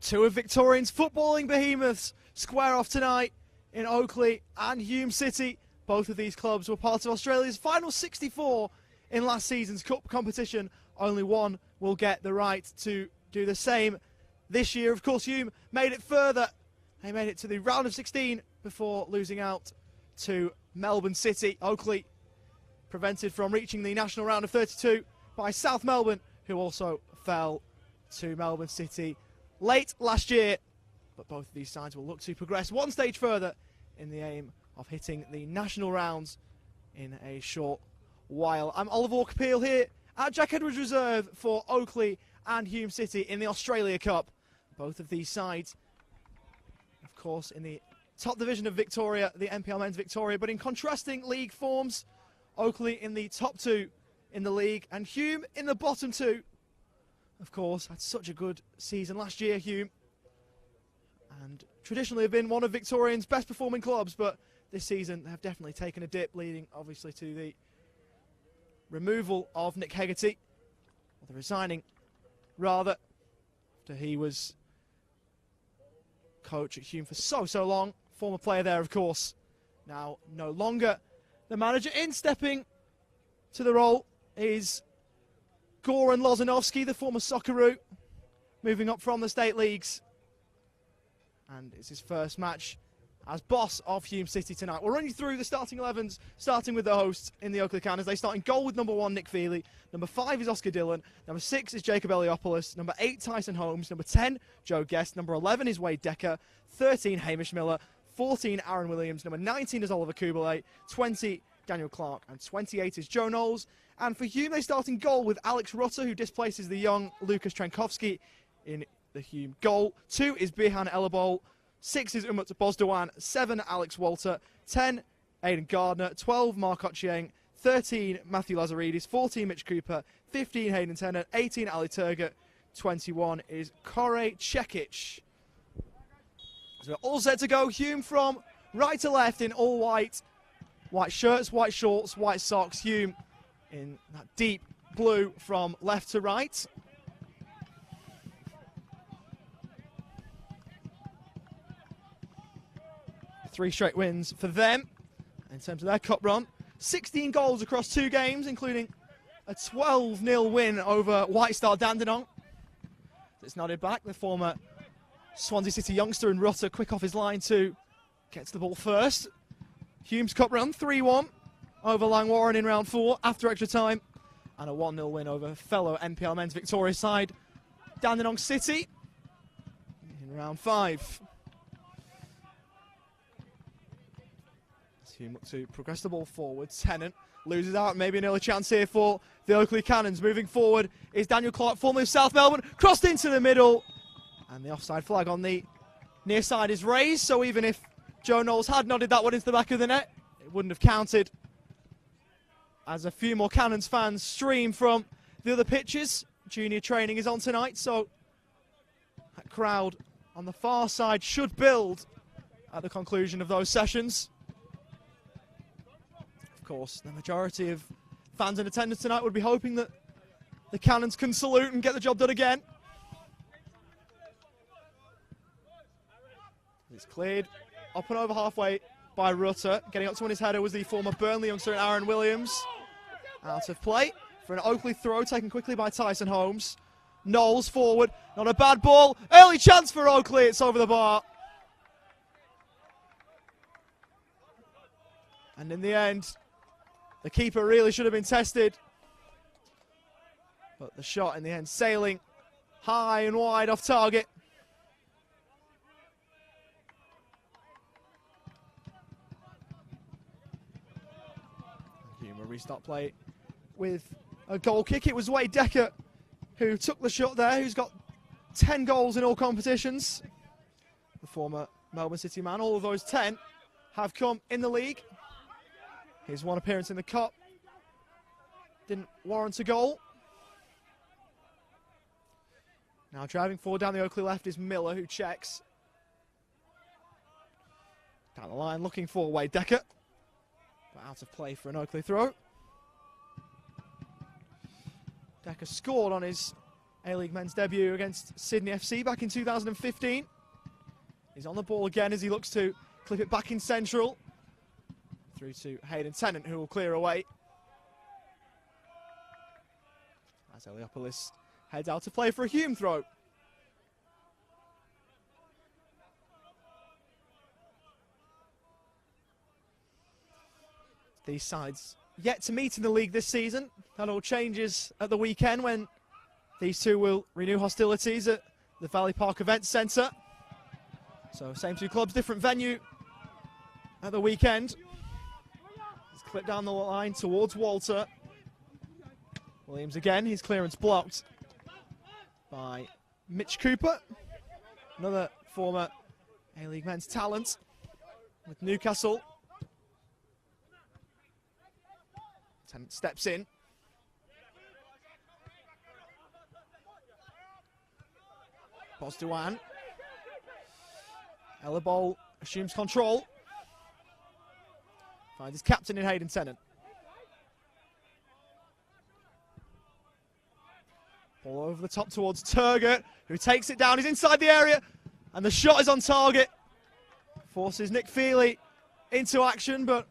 Two of Victorian's footballing behemoths square off tonight in Oakleigh and Hume City. Both of these clubs were part of Australia's final 64 in last season's cup competition. Only one will get the right to do the same this year. Of course, Hume made it further. They made it to the round of 16 before losing out to Melbourne City. Oakleigh prevented from reaching the national round of 32 by South Melbourne, who also fell to Melbourne City late last year. But both of these sides will look to progress one stage further in the aim of hitting the national rounds in a short while. I'm Oliver Walker-Peel here at Jack Edwards Reserve for Oakleigh and Hume City in the Australia Cup. Both of these sides, of course, in the top division of Victoria, the NPL Men's Victoria, but in contrasting league forms. Oakleigh in the top two in the league and Hume in the bottom two. Of course, had such a good season last year, Hume, and traditionally have been one of Victorian's best performing clubs, but this season they have definitely taken a dip, leading obviously to the removal of Nick Hegarty, or the resigning rather, after he was coach at Hume for so long. Former player there, of course, now no longer the manager. In stepping to the role is Goran Lozanovsky, the former Socceroo, moving up from the state leagues. And it's his first match as boss of Hume City tonight. We'll run you through the starting 11s, starting with the hosts in the Oakleigh Cannons. They start in goal with number 1, Nick Feely. Number 5 is Oscar Dillon. Number 6 is Jacob Eliopoulos. Number 8, Tyson Holmes. Number 10, Joe Guest. Number 11 is Wade Decker. 13, Hamish Miller. 14, Aaron Williams. Number 19 is Oliver Kubalay. 20, Daniel Clark. And 28 is Joe Knowles. And for Hume, they start in goal with Alex Rutter, who displaces the young Lucas Trankowski in the Hume goal. 2 is Bihan Elabol. 6 is Umut Bozdowan. 7, Alex Walter. 10, Aidan Gardner. 12, Mark Ochieng. 13, Matthew Lazaridis. 14, Mitch Cooper. 15, Hayden Tennant. 18, Ali Turgut. 21 is Kore Cekic. So we're all set to go. Hume from right to left in all white. White shirts, white shorts, white socks. Hume in that deep blue from left to right. Three straight wins for them in terms of their cup run. 16 goals across 2 games, including a 12-0 win over White Star Dandenong. It's nodded back. The former Swansea City youngster and Rutter quick off his line to get to the ball first. Hume's cup run, 3-1 over Langwarren in round 4 after extra time. And a 1-0 win over fellow NPL Men's Victoria side, Dandenong City, in round 5. Hume look to progress the ball forward. Tennant loses out. Maybe an early chance here for the Oakleigh Cannons. Moving forward is Daniel Clark, formerly of South Melbourne. Crossed into the middle. And the offside flag on the near side is raised. So even if Joe Knowles had nodded that one into the back of the net, it wouldn't have counted. As a few more Cannons fans stream from the other pitches. Junior training is on tonight. So that crowd on the far side should build at the conclusion of those sessions. Of course, the majority of fans in attendance tonight would be hoping that the Cannons can salute and get the job done again. It's cleared up and over halfway by Rutter. Getting up to win his header was the former Burnley youngster Aaron Williams. Out of play for an Oakleigh throw taken quickly by Tyson Holmes. Knowles forward, not a bad ball. Early chance for Oakleigh, it's over the bar. And in the end, the keeper really should have been tested. But the shot in the end sailing high and wide off target. Hume will restart play with a goal kick. It was Wade Decker who took the shot there, who's got 10 goals in all competitions. The former Melbourne City man. All of those 10 have come in the league. His one appearance in the cup didn't warrant a goal. Now driving forward down the Oakleigh left is Miller, who checks. Down the line looking for Wade Decker. But out of play for an Oakleigh throw. Decker scored on his A-League men's debut against Sydney FC back in 2015. He's on the ball again as he looks to clip it back in central. Through to Hayden Tennant, who will clear away. As Heliopolis heads out to play for a Hume throw. These sides yet to meet in the league this season. That all changes at the weekend when these two will renew hostilities at the Valley Park Events Centre. So same two clubs, different venue at the weekend. He's clipped down the line towards Walter. Williams again, his clearance blocked by Mitch Cooper, another former A-League men's talent with Newcastle. Tennant steps in. Bosduan. Ellerboll assumes control. Finds his captain in Hayden Tennant. Ball over the top towards Turgott, who takes it down. He's inside the area, and the shot is on target. Forces Nick Feely into action, but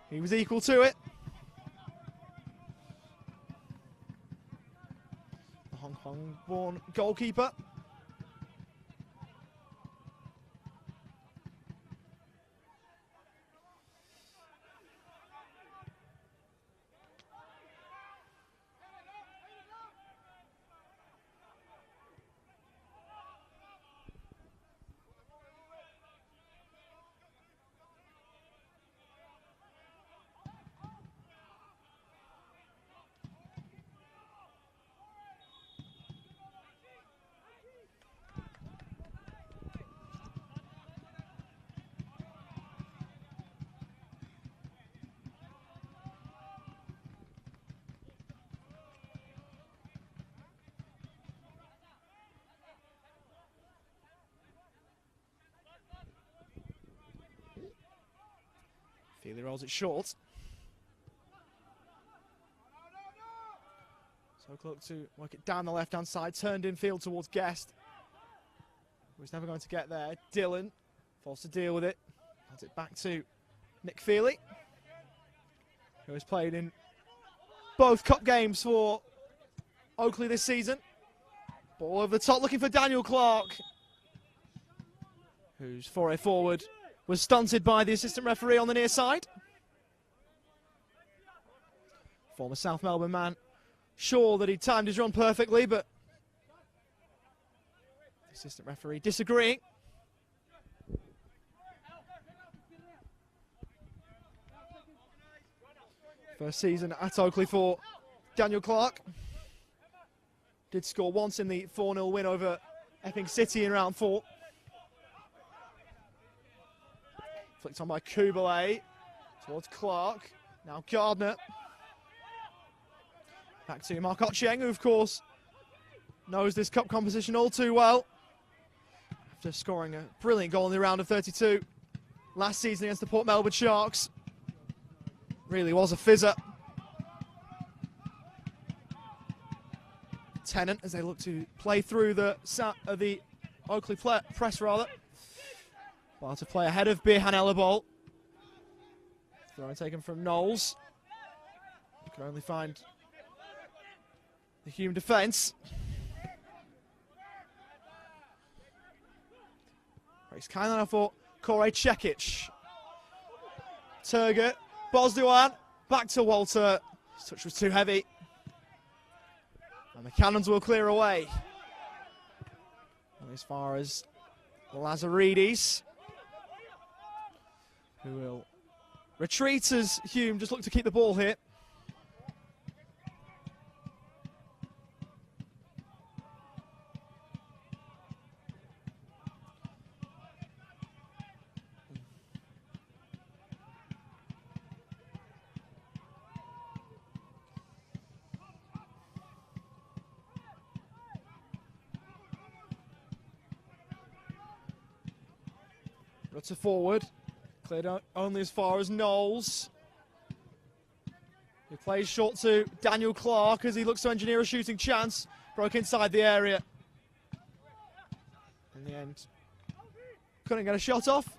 he was equal to it. The Hong Kong-born goalkeeper. Feely rolls it short. So look to work it down the left-hand side, turned in field towards Guest. Who's never going to get there. Dillon forced to deal with it. Hands it back to Nick Feely, who has played in both cup games for Oakleigh this season. Ball over the top, looking for Daniel Clark, whose foray forward was stunted by the assistant referee on the near side. Former South Melbourne man, sure that he timed his run perfectly, but the assistant referee disagreeing. First season at Oakleigh for Daniel Clark. Did score once in the 4-0 win over Epping City in round 4. Flicked on by Kubalay towards Clark. Now Gardner. Back to Mark Otcheng, who of course knows this cup competition all too well. After scoring a brilliant goal in the round of 32 last season against the Port Melbourne Sharks. Really was a fizzer. Tennant as they look to play through the Oakleigh press rather. Well, to play ahead of Birhan Ellerboll. Throw taken from Knowles. You can only find the Hume defence. Breaks kind enough for Kore Cekic. Turgott, Bosduan, back to Walter. His touch was too heavy. And the Cannons will clear away. And as far as Lazaridis, who will retreat as Hume just look to keep the ball here. Rutter forward. Cleared only as far as Knowles. He plays short to Daniel Clark as he looks to engineer a shooting chance. broke inside the area. In the end, couldn't get a shot off.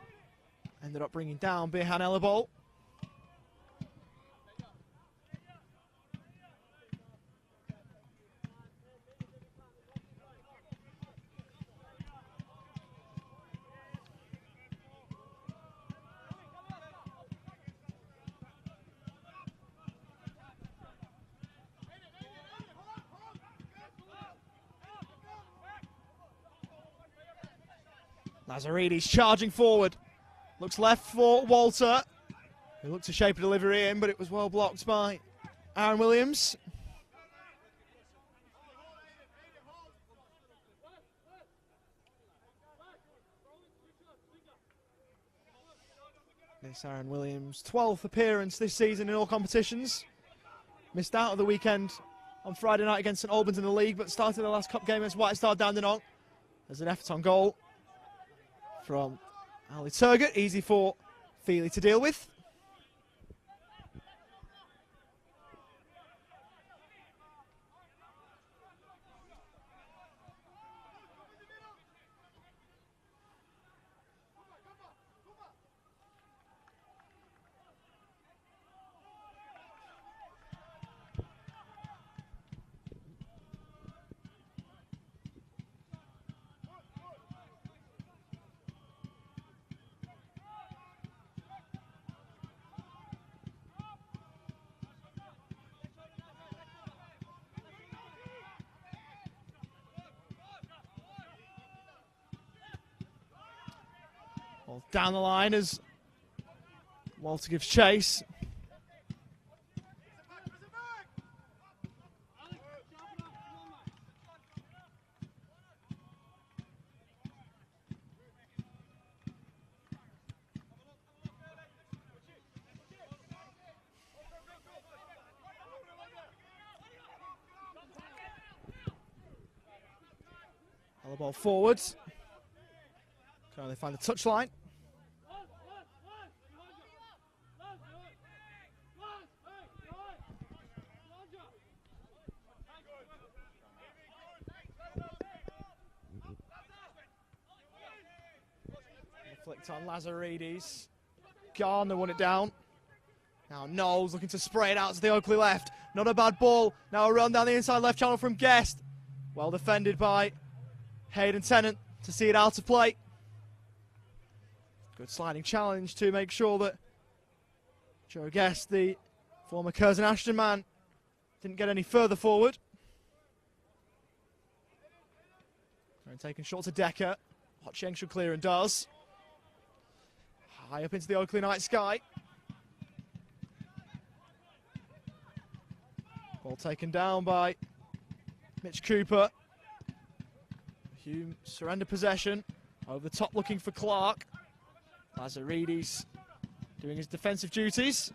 Ended up bringing down Birhan Elibol. Lazaridis charging forward. Looks left for Walter, who looked to shape a delivery in, but it was well blocked by Aaron Williams. This Aaron Williams' 12th appearance this season in all competitions. Missed out of the weekend on Friday night against St Albans in the league, but started the last cup game against White Star Dandenong. There's an effort on goal from Ali Turgut, easy for Feely to deal with. Well, down the line as Walter gives chase. The ball forwards. Can only find the touchline. Flicked on Lazaridis. Garner won it down. Now Knowles looking to spray it out to the Oakleigh left. Not a bad ball. Now a run down the inside left channel from Guest. Well defended by Hayden Tennant to see it out of play. Good sliding challenge to make sure that Joe Guest, the former Curzon Ashton man, didn't get any further forward. And taken short to Decker. Hotcheng should clear and does. High up into the Oakleigh night sky. Ball taken down by Mitch Cooper. Hume surrender possession. Over the top looking for Clark. Lazaridis doing his defensive duties.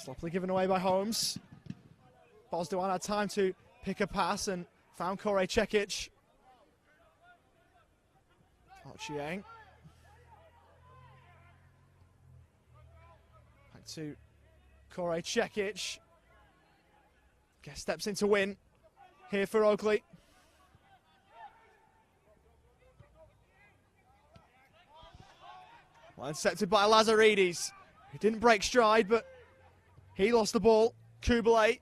Sloppily given away by Holmes. Bosdowan had time to pick a pass and found Kore Cekic. Hotcheng. Back to Kore Cekic. Guest steps in to win here for Oakleigh. Well intercepted by Lazaridis. He didn't break stride, but he lost the ball. Kubalay.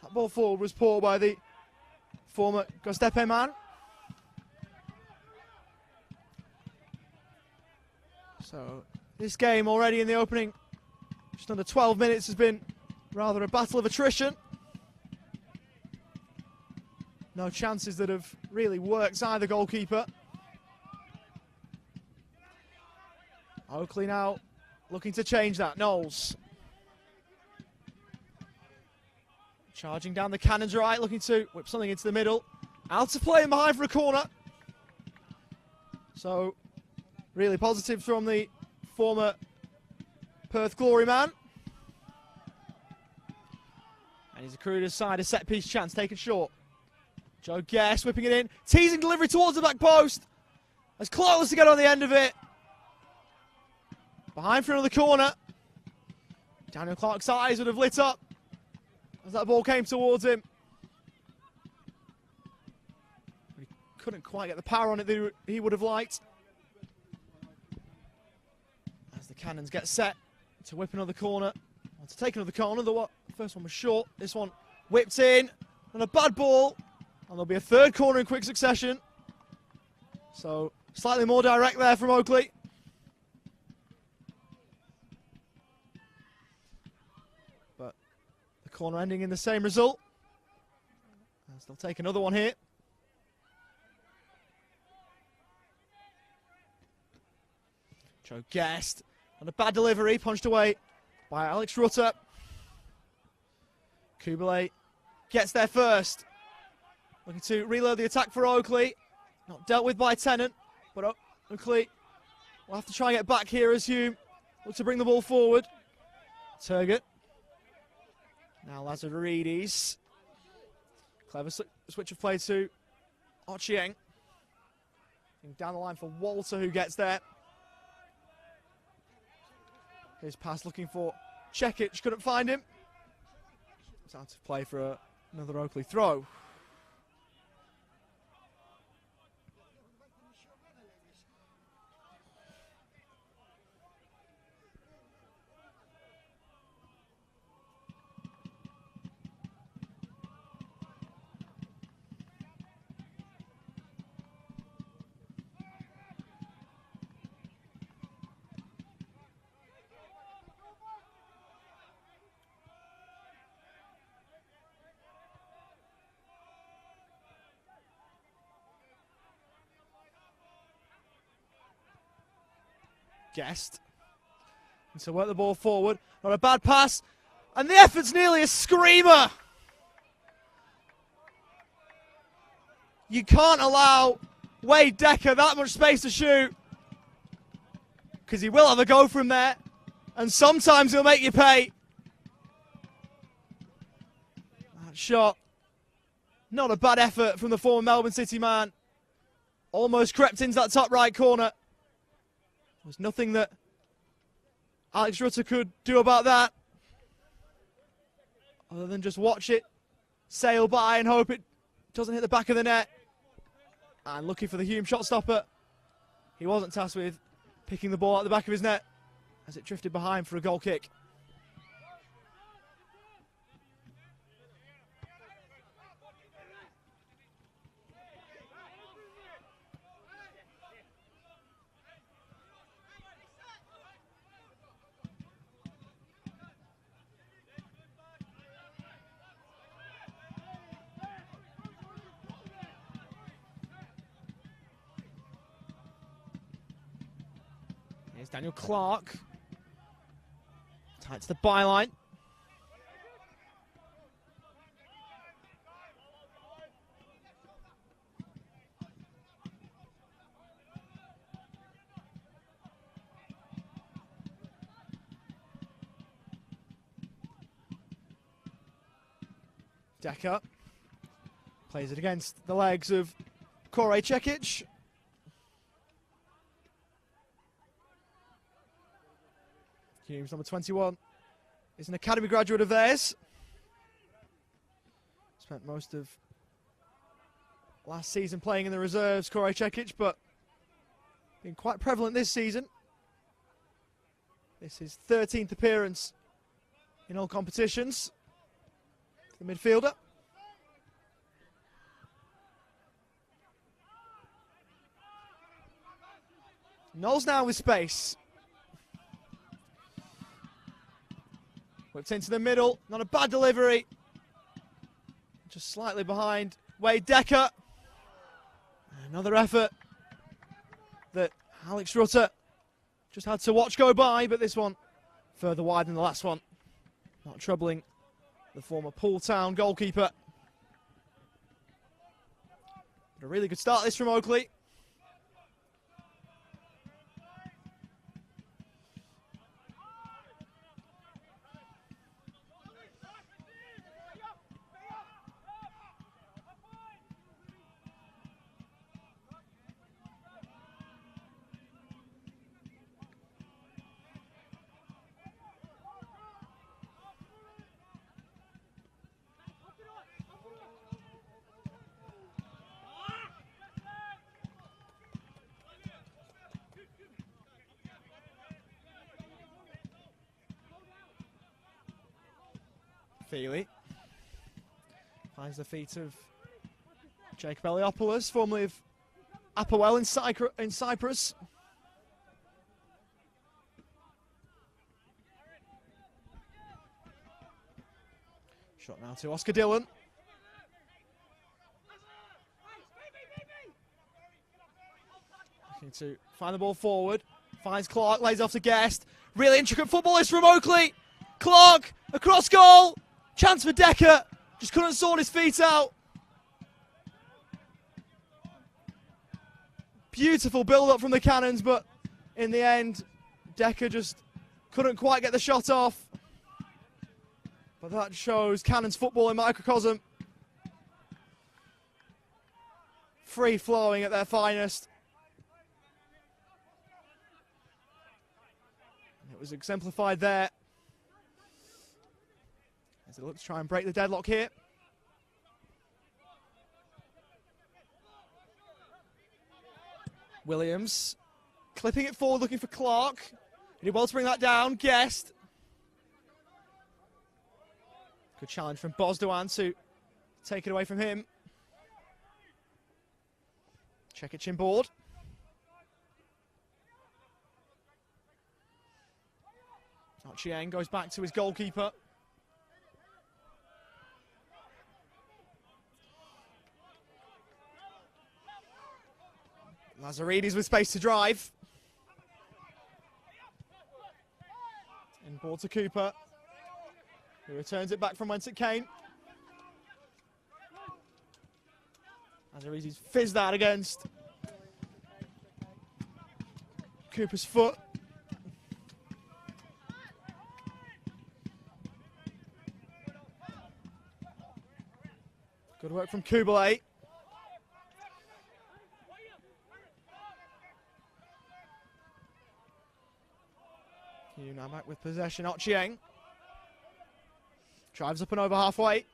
That ball forward was poor by the former Gostepe man. So this game already in the opening, just under 12 minutes, has been rather a battle of attrition. No chances that have really worked either goalkeeper. Oakleigh now looking to change that. Knowles. Charging down the cannon's right, looking to whip something into the middle. Out to play and behind for a corner. So, really positive from the former Perth Glory man. And he's accrued his side a set-piece chance, taken short. Joe Guest whipping it in. Teasing delivery towards the back post. As close to get on the end of it. Behind for another corner. Daniel Clark's eyes would have lit up as that ball came towards him. He couldn't quite get the power on it that he would have liked. As the Cannons get set to whip another corner, or to take another corner. The first one was short, this one whipped in, and a bad ball, and there'll be a third corner in quick succession. So slightly more direct there from Oakleigh. But the corner ending in the same result. As they'll take another one here. Joe Guest, and a bad delivery, punched away by Alex Rutter. Kublai gets there first. Looking to reload the attack for Oakleigh. Not dealt with by Tennant, but Oakleigh will have to try and get back here as Hume looks to bring the ball forward. Turgut. Now Lazaridis. Clever switch of play to Ochieng. Down the line for Walter, who gets there. His pass looking for Cekic, couldn't find him. It's out of play for another Oakleigh throw. Guest. And to work the ball forward. Not a bad pass. And the effort's nearly a screamer. You can't allow Wade Decker that much space to shoot, because he will have a go from there. And sometimes he'll make you pay. That shot. Not a bad effort from the former Melbourne City man. Almost crept into that top right corner. There's nothing that Alex Rutter could do about that, other than just watch it sail by and hope it doesn't hit the back of the net. And looking for the Hume shot stopper. He wasn't tasked with picking the ball out the back of his net as it drifted behind for a goal kick. Here's Daniel Clark. Tight to the byline. Decker plays it against the legs of Cekic. Hume's number 21 is an academy graduate of theirs. Spent most of last season playing in the reserves, Cekic, but been quite prevalent this season. This is his 13th appearance in all competitions. The midfielder. Knowles now with space. Whipped into the middle, not a bad delivery. Just slightly behind Wade Decker. Another effort that Alex Rutter just had to watch go by, but this one further wide than the last one. Not troubling the former Poole Town goalkeeper. But a really good start this from Oakleigh. Feely finds the feet of Jacob Eliopoulos, formerly of Applewell in Cyprus. Shot now to Oscar Dillon. Looking to find the ball forward. Finds Clark, lays off to Guest. Really intricate footballist from Oakleigh. Clark, across goal. Chance for Decker. Just couldn't sort his feet out. Beautiful build-up from the Cannons, but in the end, Decker just couldn't quite get the shot off. But that shows Cannons football in microcosm. Free-flowing at their finest. It was exemplified there. As it looks to try and break the deadlock here. Williams clipping it forward, looking for Clark. He did well to bring that down. Guest. Good challenge from Bosdowan to take it away from him. Chekic inboard. Chiang goes back to his goalkeeper. Lazaridis with space to drive. Inboard to Cooper, who returns it back from whence it came. Lazaridis fizzed that against Cooper's foot. Good work from Kubalay. Hume now back with possession. Ochieng drives up and over halfway.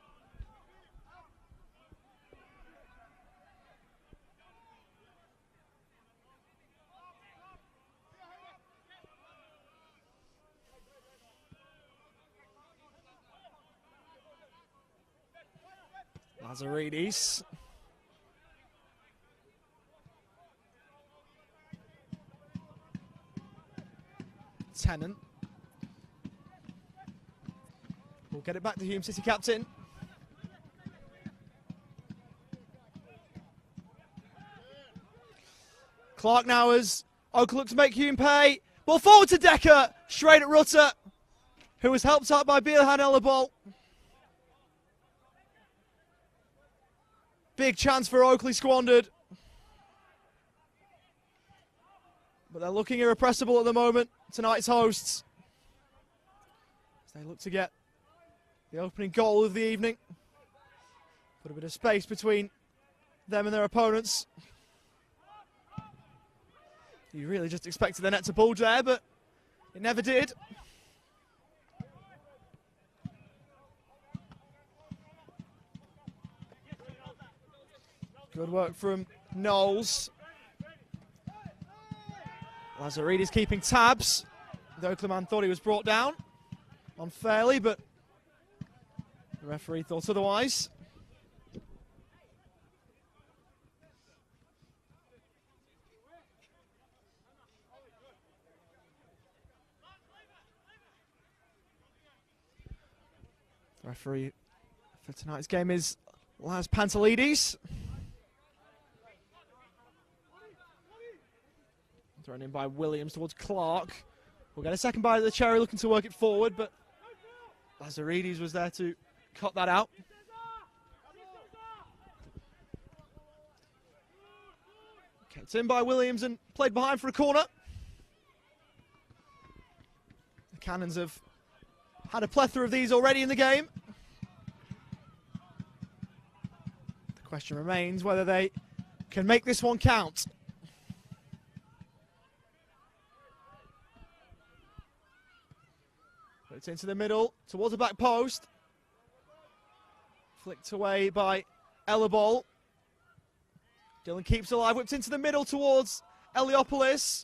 Lazaridis. Tennant. We'll get it back to Hume City captain. Clark now as Oakleigh look to make Hume pay. Ball forward to Decker, straight at Rutter, who was helped out by Bielhan Ellerball. Big chance for Oakleigh squandered. But they're looking irrepressible at the moment, tonight's hosts. As they look to get the opening goal of the evening. Put a bit of space between them and their opponents. You really just expected the net to bulge there, but it never did. Good work from Knowles. Lazaridis keeping tabs. The Oakleigh man thought he was brought down unfairly, but the referee thought otherwise. The referee for tonight's game is Laz Pantelides. Thrown in by Williams towards Clark. We'll get a second bite of the cherry, looking to work it forward, but Lazaridis was there to cut that out. Kept in by Williams and played behind for a corner. The Cannons have had a plethora of these already in the game. The question remains whether they can make this one count. It's into the middle, towards the back post. Flicked away by Ellerball. Dillon keeps alive, whipped into the middle towards Eliopoulos.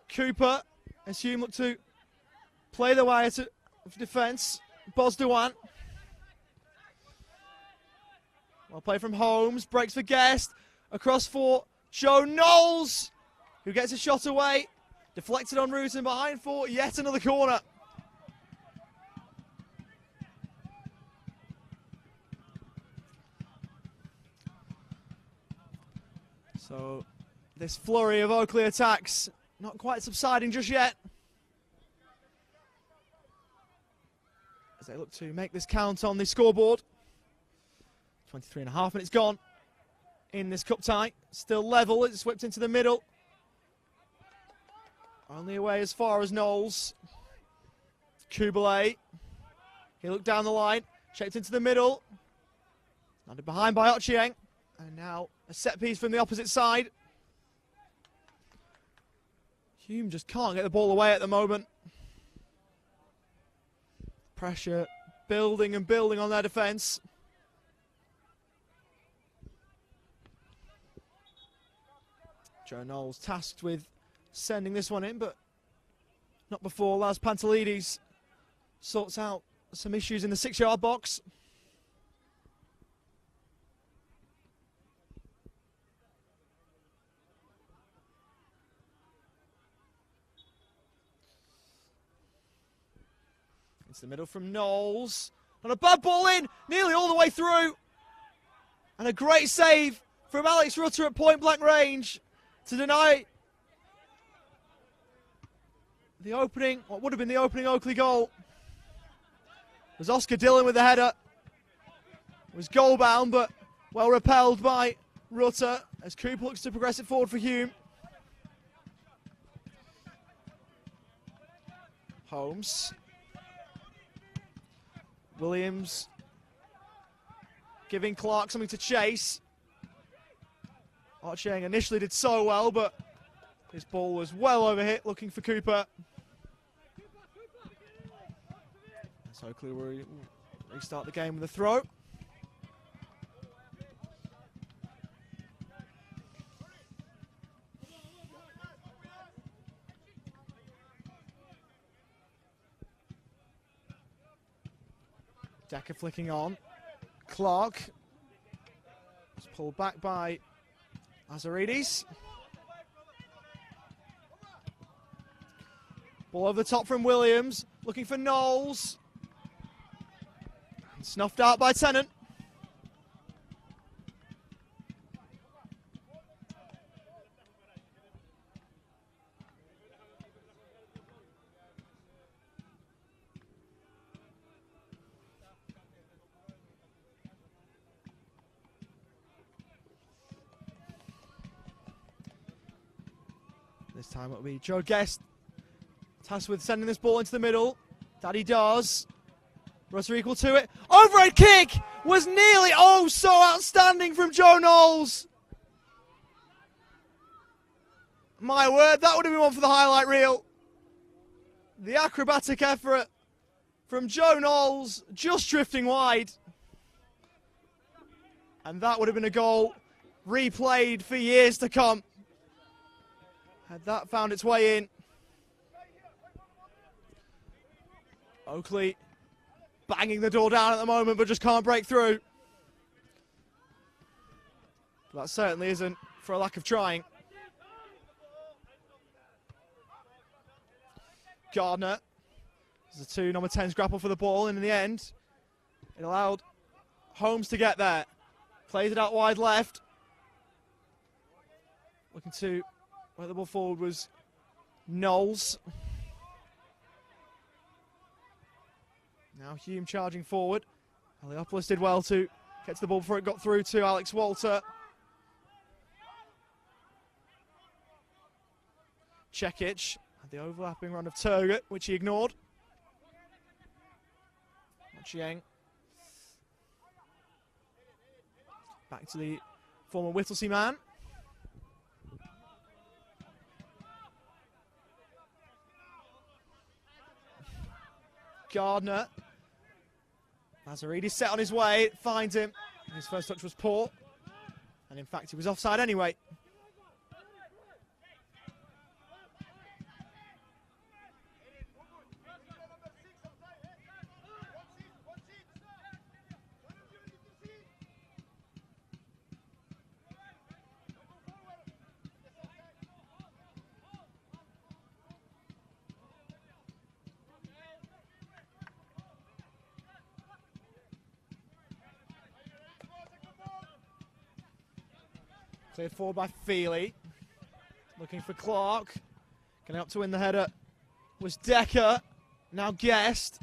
Cooper, as Hume look to play their way out of defence. Bosdewan. Well played from Holmes. Breaks for Guest. Across for Joe Knowles, who gets a shot away. Deflected en route and behind for yet another corner. So this flurry of Oakleigh attacks not quite subsiding just yet, as they look to make this count on the scoreboard. 23.5 minutes gone in this cup tie. Still level, it's whipped into the middle. Only away as far as Knowles. Kubalay. He looked down the line, shaped into the middle. Landed behind by Ochieng. And now a set piece from the opposite side. Hume just can't get the ball away at the moment. Pressure building and building on their defence. Joe Knowles tasked with sending this one in, but not before Laz Pantelides sorts out some issues in the 6-yard box. It's the middle from Knowles. And a bad ball in, nearly all the way through. And a great save from Alex Rutter at point-blank range to deny the opening, what would have been the opening Oakleigh goal. It was Oscar Dillon with the header. It was goal-bound, but well repelled by Rutter as Cooper looks to progress it forward for Hume. Holmes. Williams giving Clark something to chase. Ochieng initially did so well, but his ball was well overhit, looking for Cooper. So Oakleigh will restart the game with a throw. Decker flicking on. Clark was pulled back by Azaridis. Ball over the top from Williams, looking for Knowles. Snuffed out by Tennant. This time it'll be Joe Guest, tasked with sending this ball into the middle. That he does. Rutter equal to it. Overhead kick was nearly, oh, so outstanding from Joe Knowles. My word, that would have been one for the highlight reel. The acrobatic effort from Joe Knowles, just drifting wide. And that would have been a goal replayed for years to come, had that found its way in. Oakleigh banging the door down at the moment, but just can't break through. That certainly isn't for a lack of trying. Gardner. There's the two number 10s grapple for the ball, and in the end, it allowed Holmes to get there. Plays it out wide left. Looking to where the ball forward was Knowles. Now Hume charging forward. Heliopolis did well to get to the ball before it got through to Alex Walter. Cekic had the overlapping run of Turgut, which he ignored. Ochieng. Back to the former Whittlesea man. Gardner. Azaridis set on his way, finds him. His first touch was poor, and in fact he was offside anyway. Cleared forward by Feely. Looking for Clark. Getting up to win the header was Decker. Now Guest.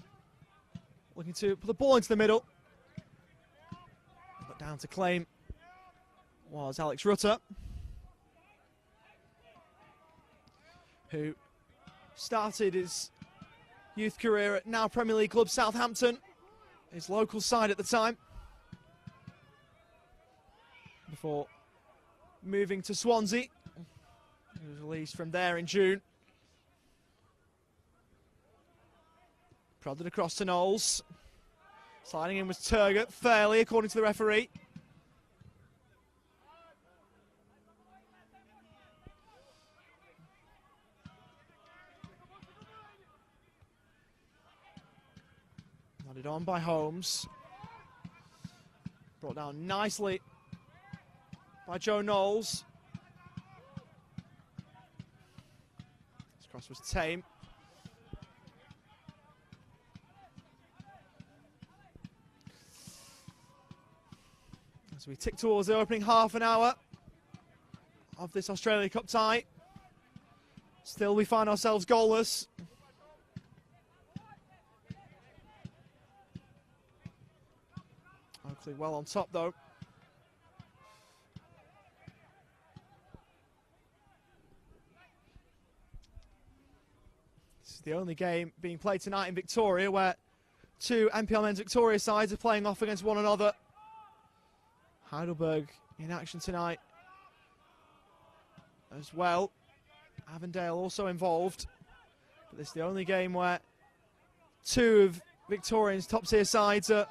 Looking to put the ball into the middle. But down to claim was Alex Rutter, who started his youth career at now Premier League club Southampton, his local side at the time, before moving to Swansea. He was released from there in June. Prodded across to Knowles. Sliding in was Turgott, fairly, according to the referee. Nodded on by Holmes. Brought down nicely by Joe Knowles. This cross was tame. As we tick towards the opening half an hour of this Australia Cup tie. Still we find ourselves goalless. Oakleigh well on top though. This is the only game being played tonight in Victoria where two NPL men's Victoria sides are playing off against one another. Heidelberg in action tonight as well. Avondale also involved. But this is the only game where two of Victorian's top tier sides are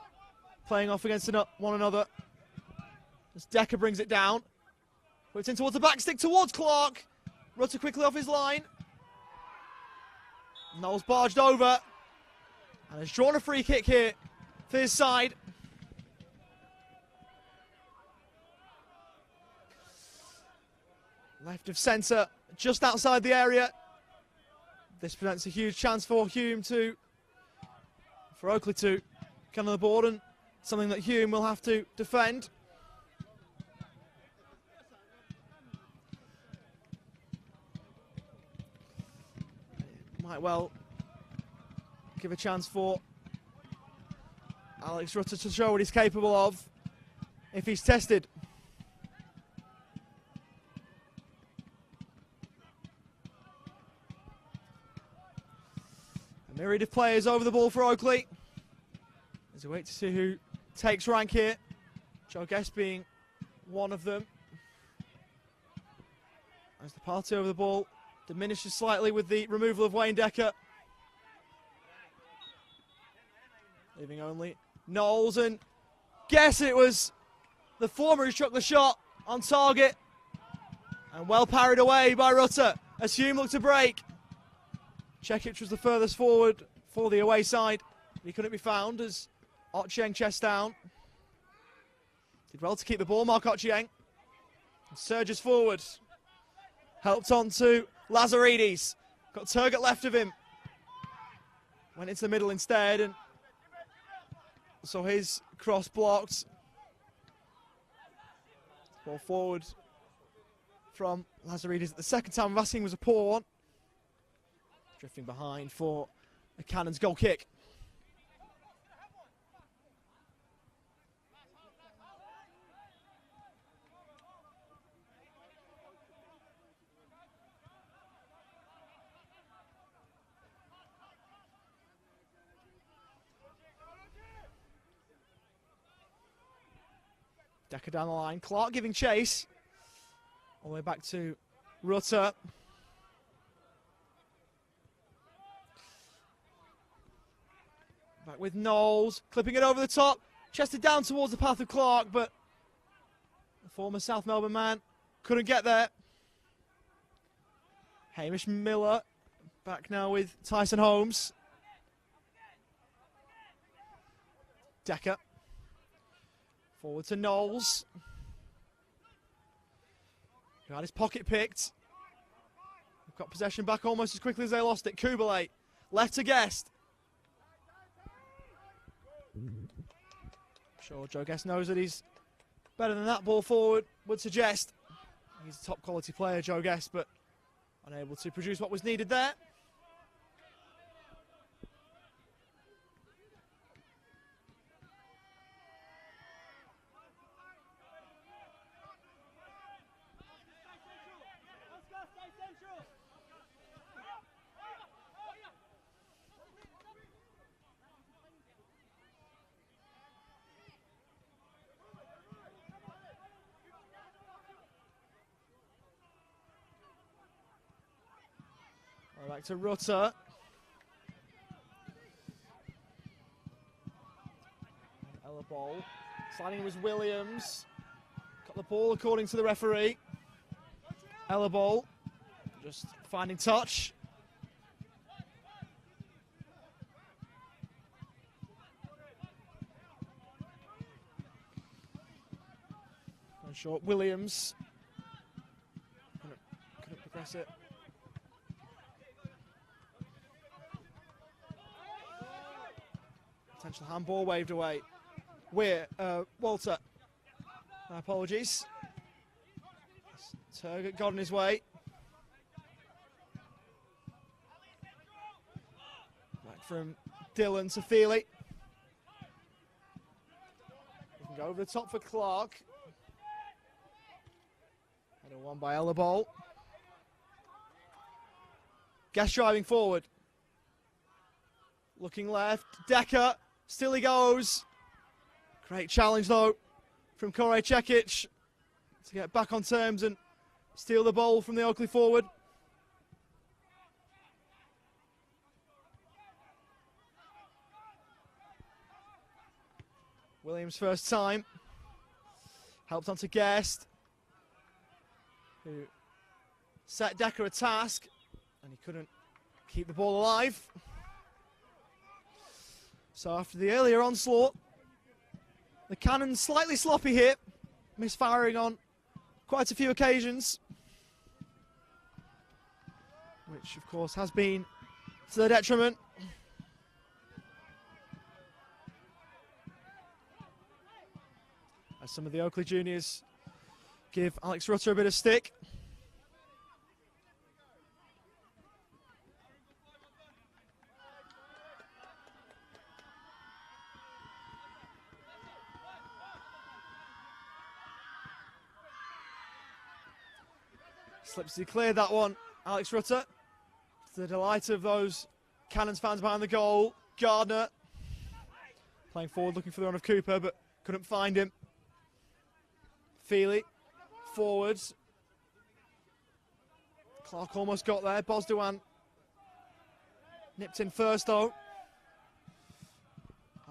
playing off against one another. As Decker brings it down. Puts in towards the back stick towards Clark. Rutter quickly off his line. Knowles barged over. And has drawn a free kick here for his side. Left of centre, just outside the area. This presents a huge chance for Hume for Oakleigh to come on the board, and something that Hume will have to defend. Might well give a chance for Alex Rutter to show what he's capable of if he's tested. Myriad of players over the ball for Oakleigh. As we wait to see who takes rank here. Joe Guest being one of them. As the party over the ball diminishes slightly with the removal of Wayne Decker. Leaving only Knowles, and guess it was the former who struck the shot on target. And well parried away by Rutter as Hume looked to break. Chekic was the furthest forward for the away side. He couldn't be found as Ochieng chest down. Did well to keep the ball, Mark Ochieng. Surges forward. Helped on to Lazaridis. Got Turgott left of him. Went into the middle instead, and so his cross blocked. Ball forward from Lazaridis at the second time. Vassing was a poor one. Drifting behind for a Cannon's goal kick. Decker down the line. Clark giving chase. All the way back to Rutter. Back with Knowles, clipping it over the top, chested down towards the path of Clark, but the former South Melbourne man couldn't get there. Hamish Miller back now with Tyson Holmes. Decker. Forward to Knowles. Who had his pocket picked. Got possession back almost as quickly as they lost it. Kubalay left to Guest. Sure, Joe Guest knows that he's better than that ball forward would suggest. He's a top quality player, Joe Guest, but unable to produce what was needed there. Back to Rutter. Ella ball. Sliding was Williams. Got the ball according to the referee. Ella ball. Just finding touch. And short Williams. Couldn't progress it. Potential handball waved away. Walter. My apologies. Turgot got in his way. Back from Dylan to Feely. We can go over the top for Clark. Header one by Ella Ball. Guest driving forward. Looking left. Decker. Still he goes. Great challenge, though, from Kore Cekic to get back on terms and steal the ball from the Oakleigh forward. Williams' first time. Helped onto Guest, who set Decker a task, and he couldn't keep the ball alive. So after the earlier onslaught, the Cannons slightly sloppy here, misfiring on quite a few occasions, which of course has been to their detriment. As some of the Oakleigh juniors give Alex Rutter a bit of stick. Slips to clear that one, Alex Rutter. To the delight of those Cannons fans behind the goal. Gardner playing forward, looking for the run of Cooper, but couldn't find him. Feely forwards. Clark almost got there. Bosdowan nipped in first, though.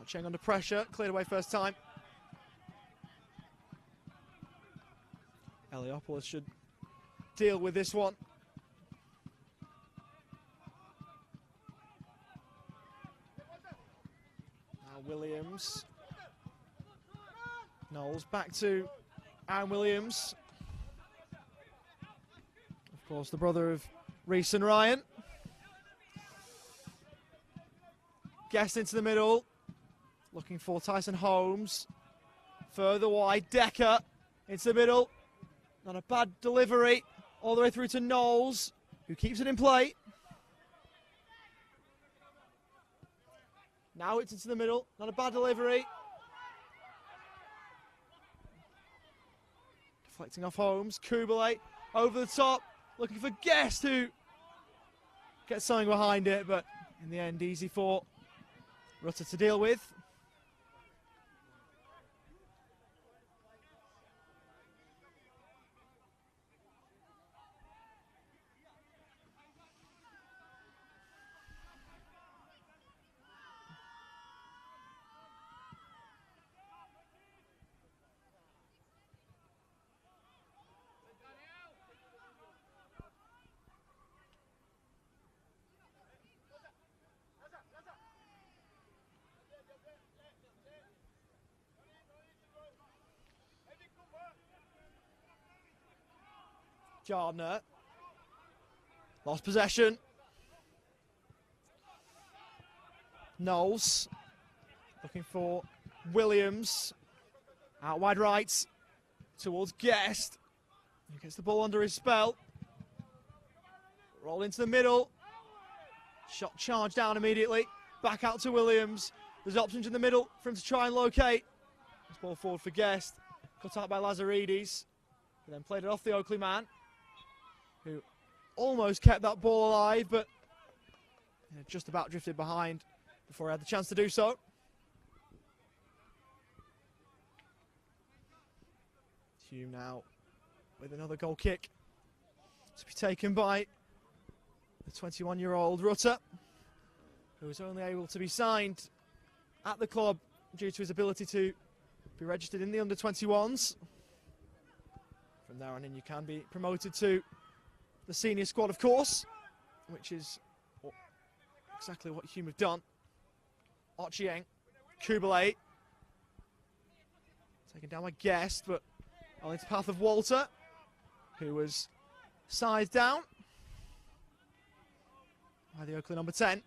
Cheng under pressure, cleared away first time. Eliopoulos should deal with this one. Now Williams. Knowles back to Aaron Williams. Of course, the brother of Reese and Ryan. Guest into the middle. Looking for Tyson Holmes. Further wide, Decker into the middle. Not a bad delivery. All the way through to Knowles, who keeps it in play. Now it's into the middle. Not a bad delivery. Deflecting off Holmes. Kubalay over the top. Looking for Guest, who gets something behind it, but in the end, easy for Rutter to deal with. Gardner lost possession. Knowles looking for Williams. Out wide right towards Guest. He gets the ball under his spell. Roll into the middle. Shot charged down immediately. Back out to Williams. There's options in the middle for him to try and locate. This ball forward for Guest. Cut out by Lazaridis. And then played it off the Oakleigh man, who almost kept that ball alive, but just about drifted behind before he had the chance to do so. Hume now with another goal kick to be taken by the 21-year-old Rutter, who was only able to be signed at the club due to his ability to be registered in the under-21s. From there on in, you can be promoted to the senior squad, of course, which is exactly what Hume have done. Oakleigh, Kubalay, taken down by Guest, but only to the path of Walter, who was sized down by the Oakleigh number 10.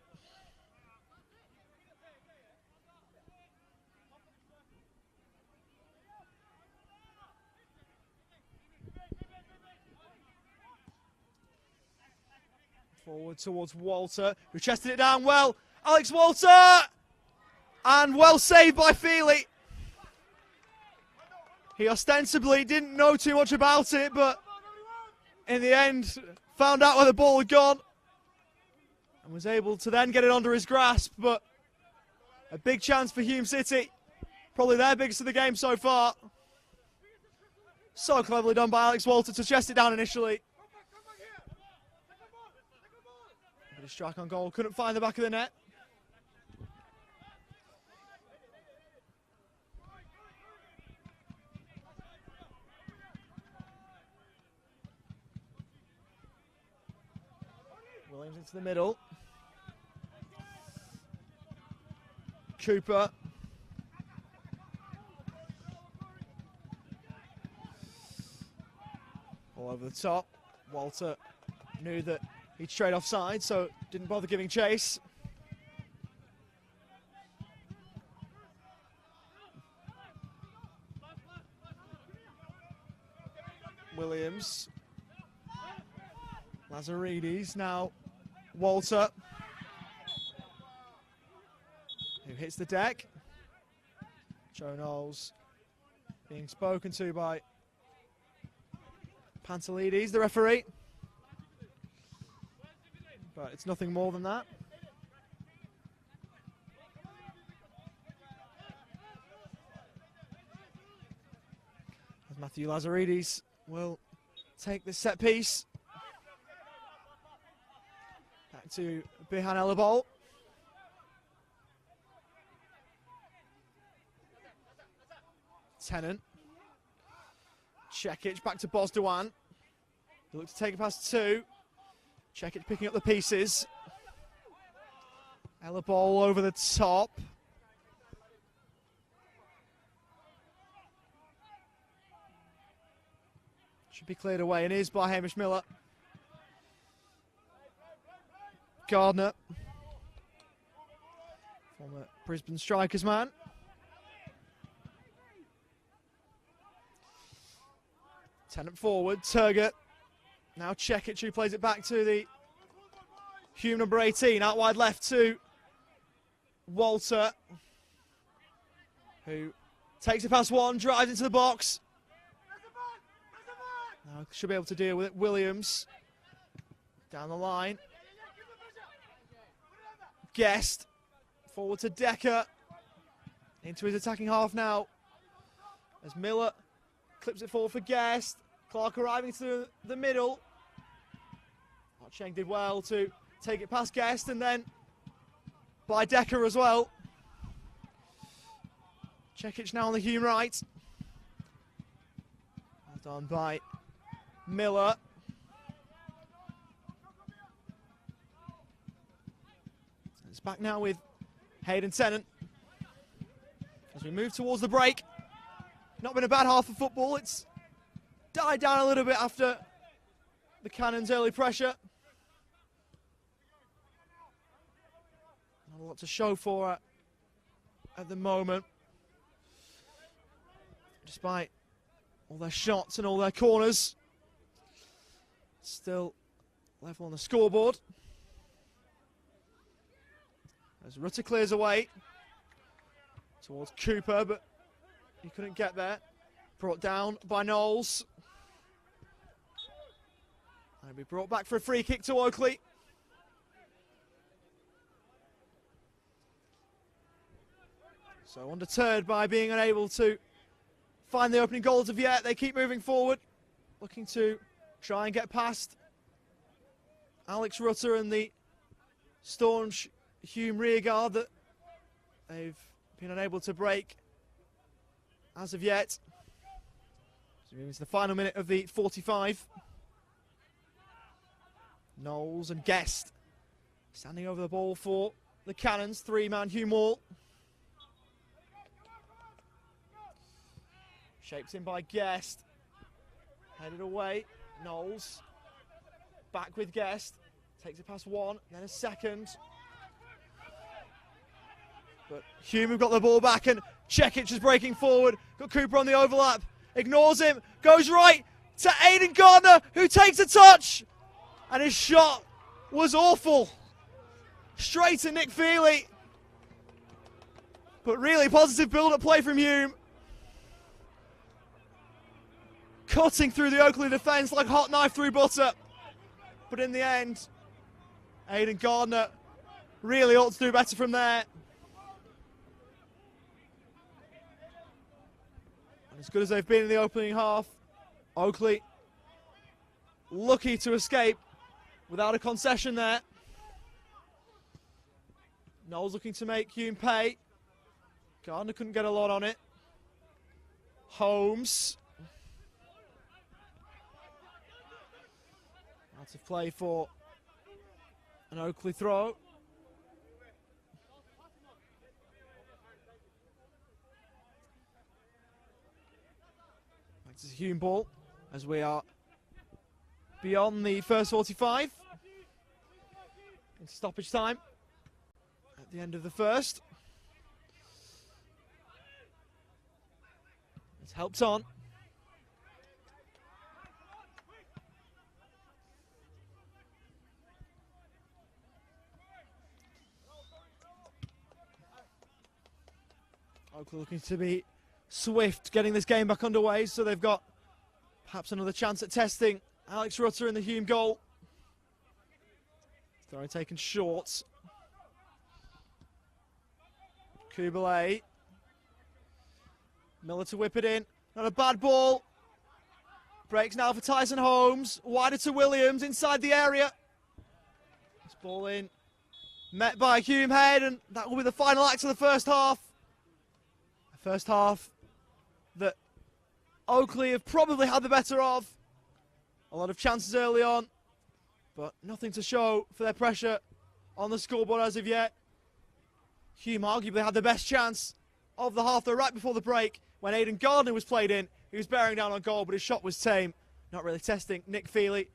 Forward towards Walter, who chested it down well. Alex Walter! And well saved by Feely. He ostensibly didn't know too much about it, but in the end found out where the ball had gone and was able to then get it under his grasp. But a big chance for Hume City. Probably their biggest of the game so far. So cleverly done by Alex Walter to chest it down initially. But his strike on goal couldn't find the back of the net. Williams into the middle. Cooper. All over the top. Walter knew that he'd straight offside, so didn't bother giving chase. Williams. Lazaridis now. Walter, who hits the deck. Joe Knowles being spoken to by Pantelides, the referee. But it's nothing more than that. As Matthew Lazaridis will take this set piece. Back to Bihan Elabol. Tennant. Čekić back to Bozdogan. He looked to take it past two. Čekić picking up the pieces. Elabol over the top. Should be cleared away and is by Hamish Miller. Gardner, former Brisbane Strikers man. Tennant forward, Turgott. Now Čekić, who plays it back to the Hume number 18, out wide left to Walter, who takes it past one, drives into the box. Now should be able to deal with it. Williams down the line. Guest, forward to Decker, into his attacking half now, as Miller clips it forward for Guest. Clark arriving to the middle. Cheng did well to take it past Guest, and then by Decker as well. Čekić now on the Hume right. Well done by Miller. It's back now with Hayden Tennant. As we move towards the break. Not been a bad half of football. It's died down a little bit after the Cannons' early pressure. Not a lot to show for at the moment. Despite all their shots and all their corners. Still level on the scoreboard. As Rutter clears away towards Cooper, but he couldn't get there. Brought down by Knowles. And he'll be brought back for a free kick to Oakleigh. So undeterred by being unable to find the opening goals of yet, they keep moving forward, looking to try and get past Alex Rutter and the staunch Hume rearguard that they've been unable to break as of yet. So moving to the final minute of the 45. Knowles and Guest standing over the ball for the Cannons, three-man Hume wall. Shaped in by Guest. Headed away. Knowles. Back with Guest. Takes it past one, then a second. But Hume have got the ball back and Cekic is breaking forward. Got Cooper on the overlap. Ignores him. Goes right to Aidan Gardner, who takes a touch. And his shot was awful. Straight to Nick Feely. But really positive build-up play from Hume. Cutting through the Oakleigh defence like hot knife through butter. But in the end, Aidan Gardner really ought to do better from there. And as good as they've been in the opening half, Oakleigh lucky to escape without a concession there. Knowles looking to make Hume pay. Gardner couldn't get a lot on it. Holmes. Out of play for an Oakleigh throw. Back to the Hume ball as we are beyond the first 45. Into stoppage time at the end of the first. It's helped on. Oakleigh looking to be swift, getting this game back underway, so they've got perhaps another chance at testing Alex Rutter in the Hume goal. Throw taken short. Kubalay. Miller to whip it in. Not a bad ball. Breaks now for Tyson Holmes. Wider to Williams inside the area. This ball in. Met by Hume head, and that will be the final act of the first half. The first half that Oakleigh have probably had the better of. A lot of chances early on, but nothing to show for their pressure on the scoreboard as of yet. Hume arguably had the best chance of the half, though, right before the break when Aidan Gardner was played in. He was bearing down on goal, but his shot was tame. Not really testing Nick Feely.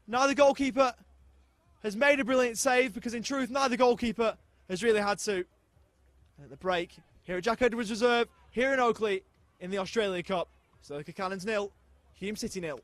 Neither goalkeeper has made a brilliant save, because in truth, neither goalkeeper has really had to. At the break, here at Jack Edwards Reserve, here in Oakleigh, in the Australia Cup. Stirling Cannons 0, Hume City 0.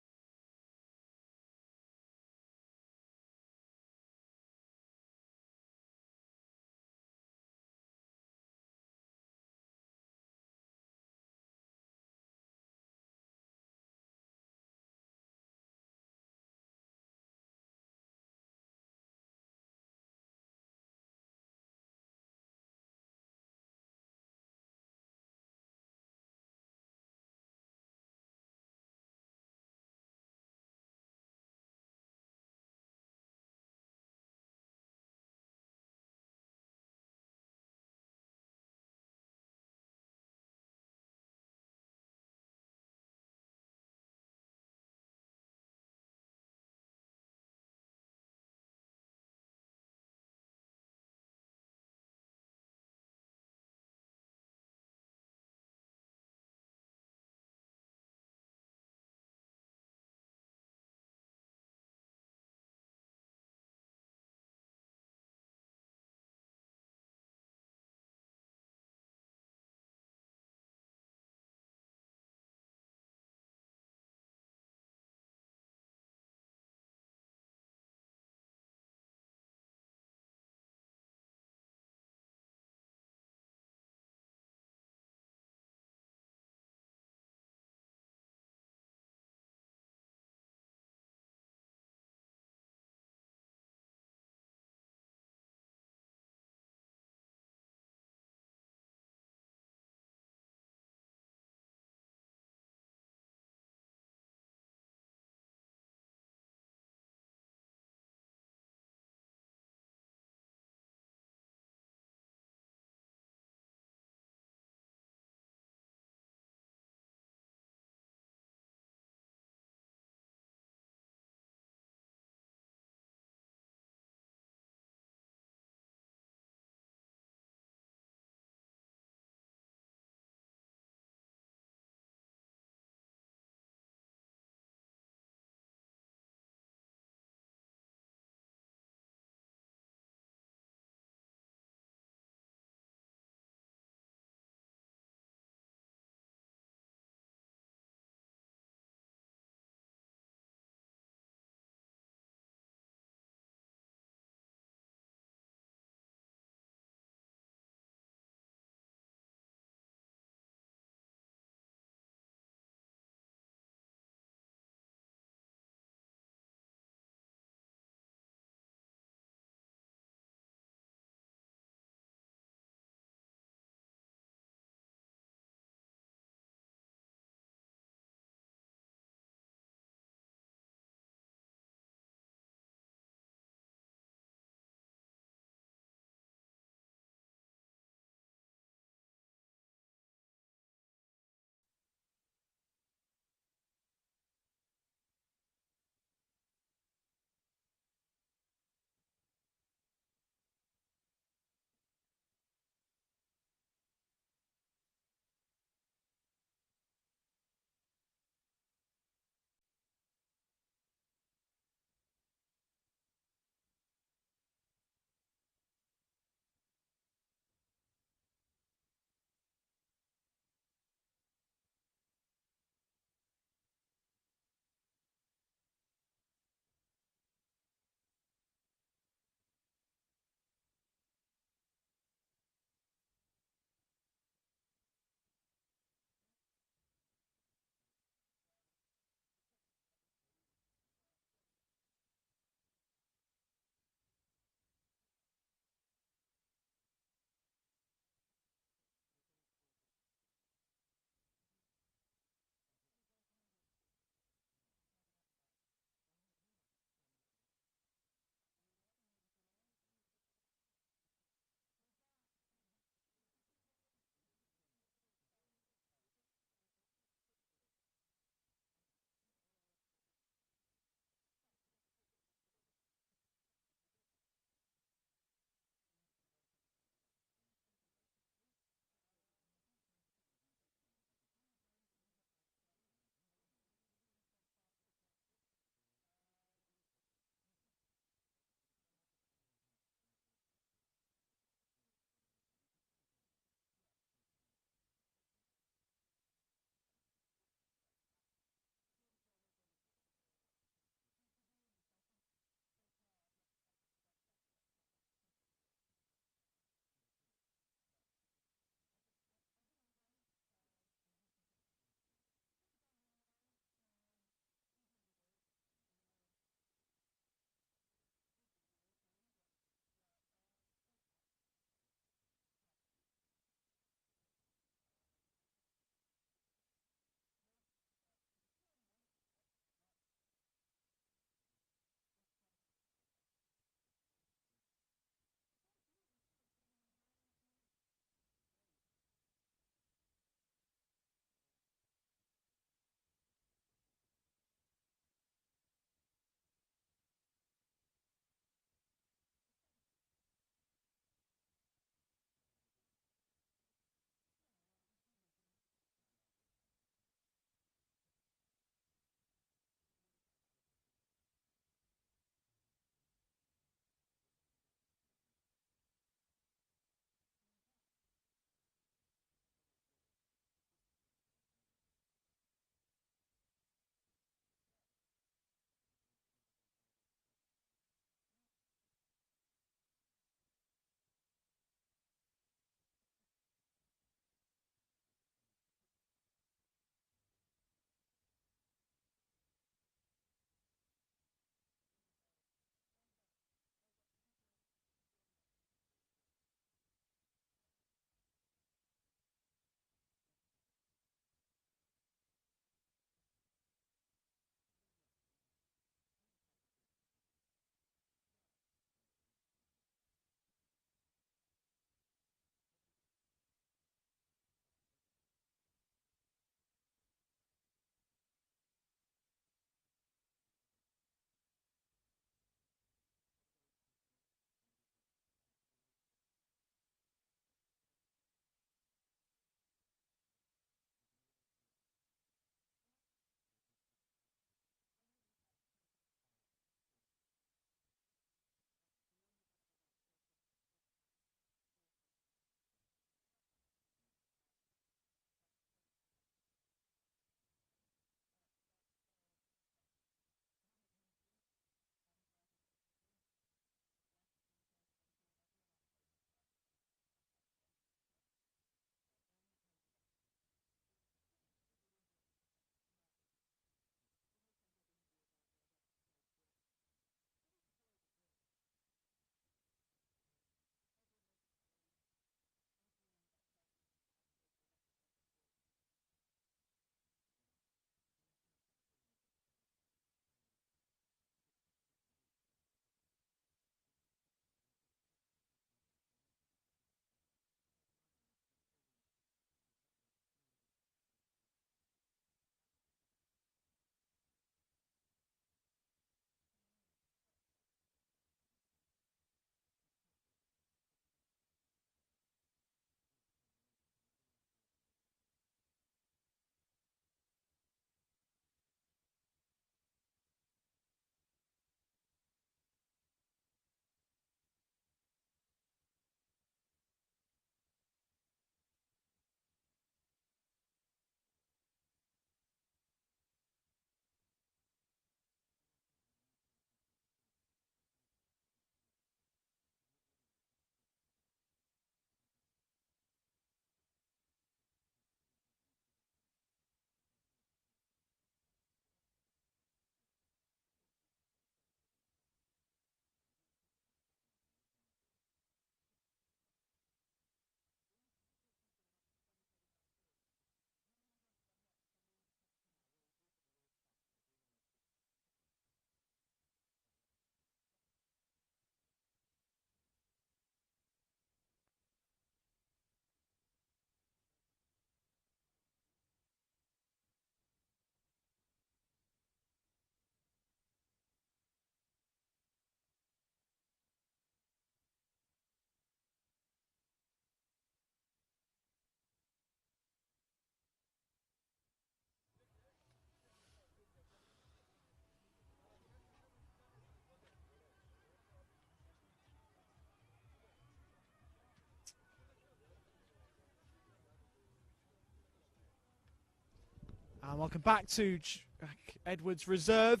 And welcome back to Jack Edwards Reserve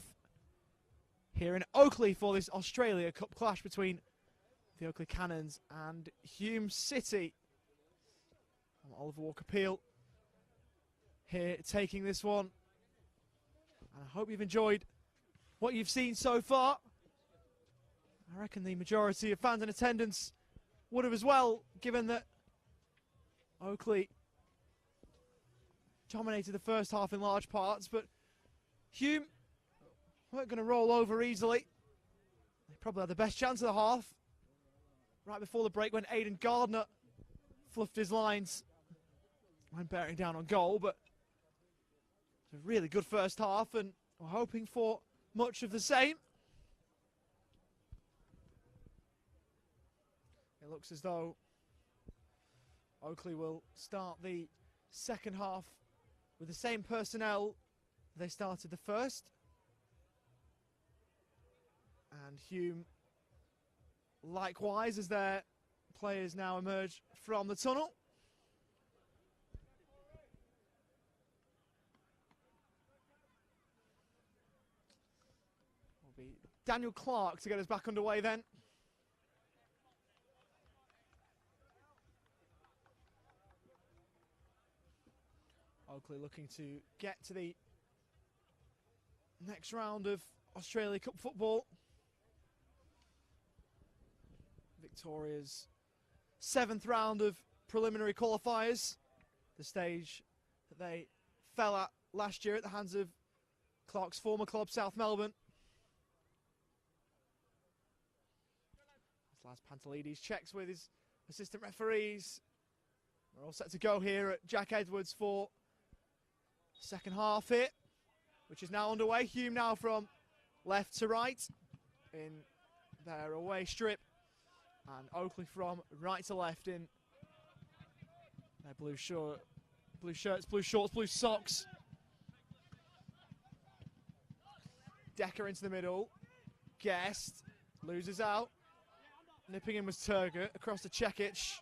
here in Oakleigh for this Australia Cup clash between the Oakleigh Cannons and Hume City. I'm Oliver Walker-Peel here taking this one. And I hope you've enjoyed what you've seen so far. I reckon the majority of fans in attendance would have as well, given that Oakleigh dominated the first half in large parts, but Hume weren't going to roll over easily. They probably had the best chance of the half right before the break when Aidan Gardner fluffed his lines when bearing down on goal, but it's a really good first half and we're hoping for much of the same. It looks as though Oakleigh will start the second half with the same personnel they started the first. And Hume likewise, as their players now emerge from the tunnel. Will be Daniel Clark to get us back underway then. Oakleigh looking to get to the next round of Australia Cup football. Victoria's 7th round of preliminary qualifiers, the stage that they fell at last year at the hands of Clark's former club, South Melbourne. As Laz Pantelides checks with his assistant referees. We're all set to go here at Jack Edwards for second half here, which is now underway. Hume now from left to right in their away strip, and Oakleigh from right to left in their blue shirts, blue shorts, blue socks. Decker into the middle. Guest loses out. Nipping in was Turgut across to Cekic.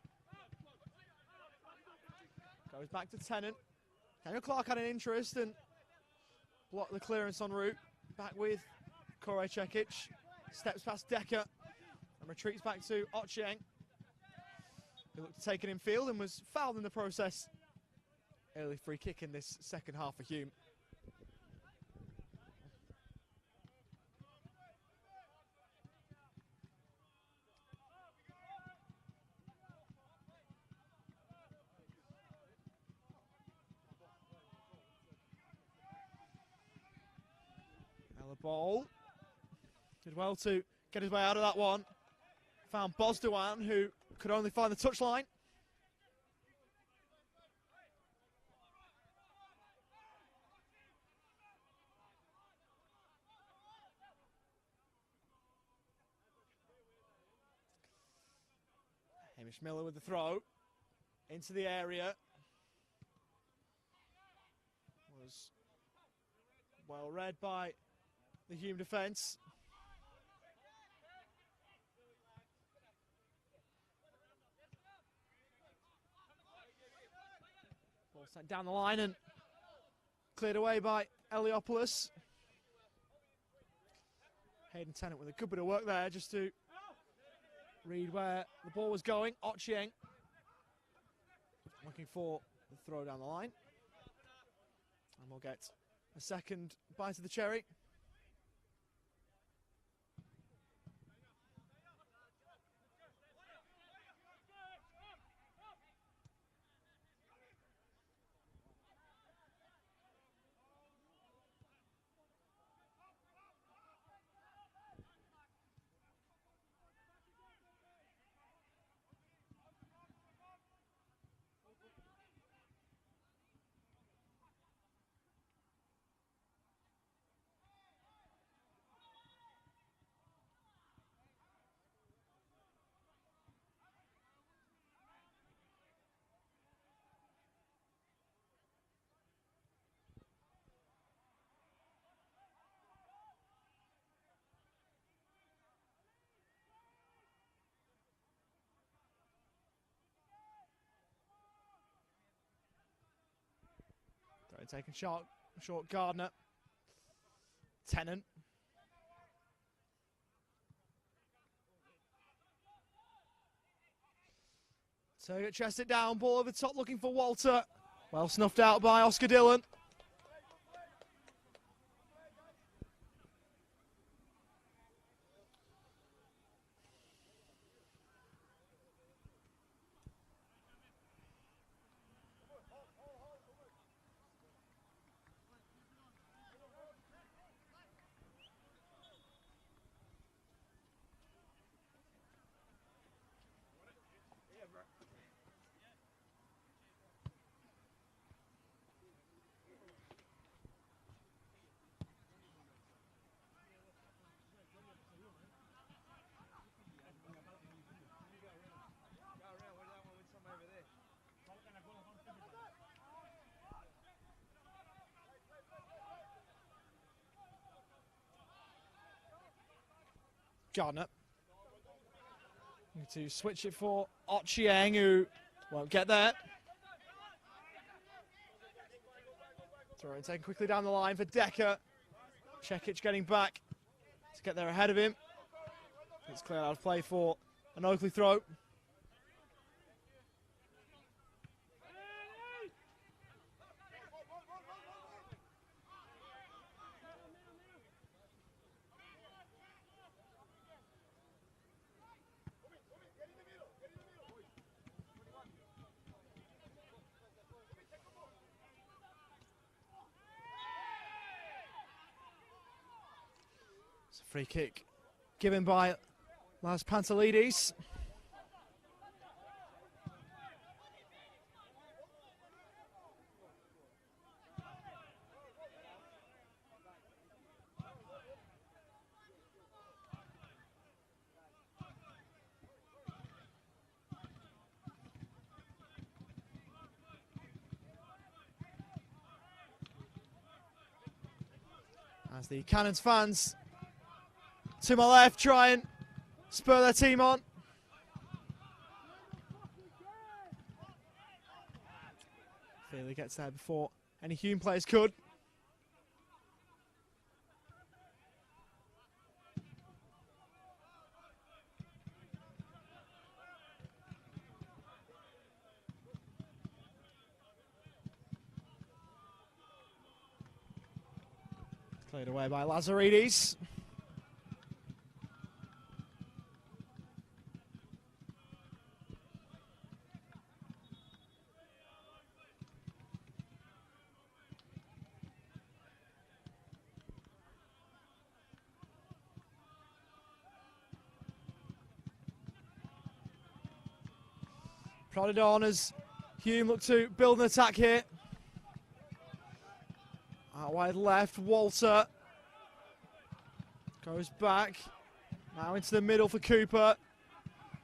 Goes back to Tennant. Daniel Clark had an interest and blocked the clearance en route. Back with Kore Cekic. Steps past Decker and retreats back to Ochieng, who looked to take it in field and was fouled in the process. Early free kick in this second half for Hume. Ball. Did well to get his way out of that one. Found Bosdowan, who could only find the touchline. Hamish Miller with the throw into the area. Was well read by the Hume defence. Ball sent down the line and cleared away by Eliopoulos. Hayden Tennant with a good bit of work there just to read where the ball was going. Ochieng looking for the throw down the line. And we'll get a second bite of the cherry. Taking shot Short Gardner. Tennant. So chest it down, ball over the top looking for Walter. Well snuffed out by Oscar Dillon. Gardner. Need to switch it for Ochieng, who won't get there. Throw it taken quickly down the line for Decker. Cekic getting back to get there ahead of him. It's clear out of play for an Oakleigh throw. It's a free kick given by Las Pantelides. As the Cannons fans to my left try and spur their team on. Feely gets there before any Hume players could. Cleared away by Lazaridis. Prodded on as Hume looked to build an attack here. Out wide left, Walter goes back. Now into the middle for Cooper.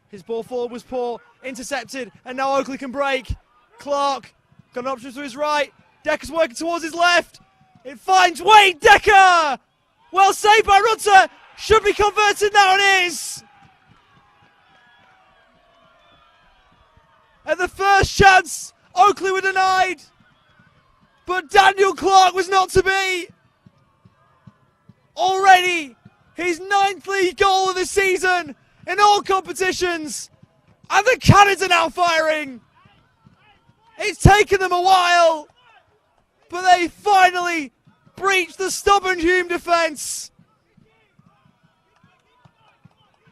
His ball forward was poor, intercepted, and now Oakleigh can break. Clark got an option to his right. Decker's working towards his left. It finds Wade Decker! Well saved by Rutter. Should be converted now, and is. At the first chance, Oakleigh were denied. But Daniel Clark was not to be. Already his 9th league goal of the season in all competitions. And the Cannons are now firing. It's taken them a while, but they finally breached the stubborn Hume defence.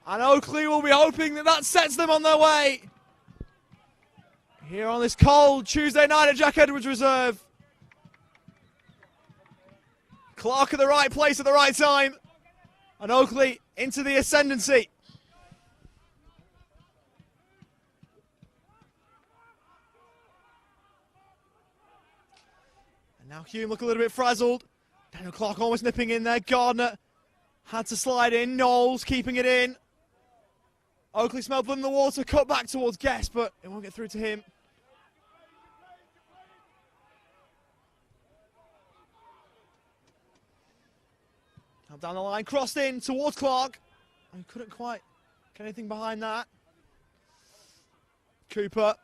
And Oakleigh will be hoping that that sets them on their way. Here on this cold Tuesday night at Jack Edwards Reserve. Clark at the right place at the right time. And Oakleigh into the ascendancy. And now Hume look a little bit frazzled. Daniel Clark almost nipping in there. Gardner had to slide in. Knowles keeping it in. Oakleigh smelled blood in the water. Cut back towards Guest, but it won't get through to him. Up down the line, crossed in towards Clark. And couldn't quite get anything behind that. Cooper.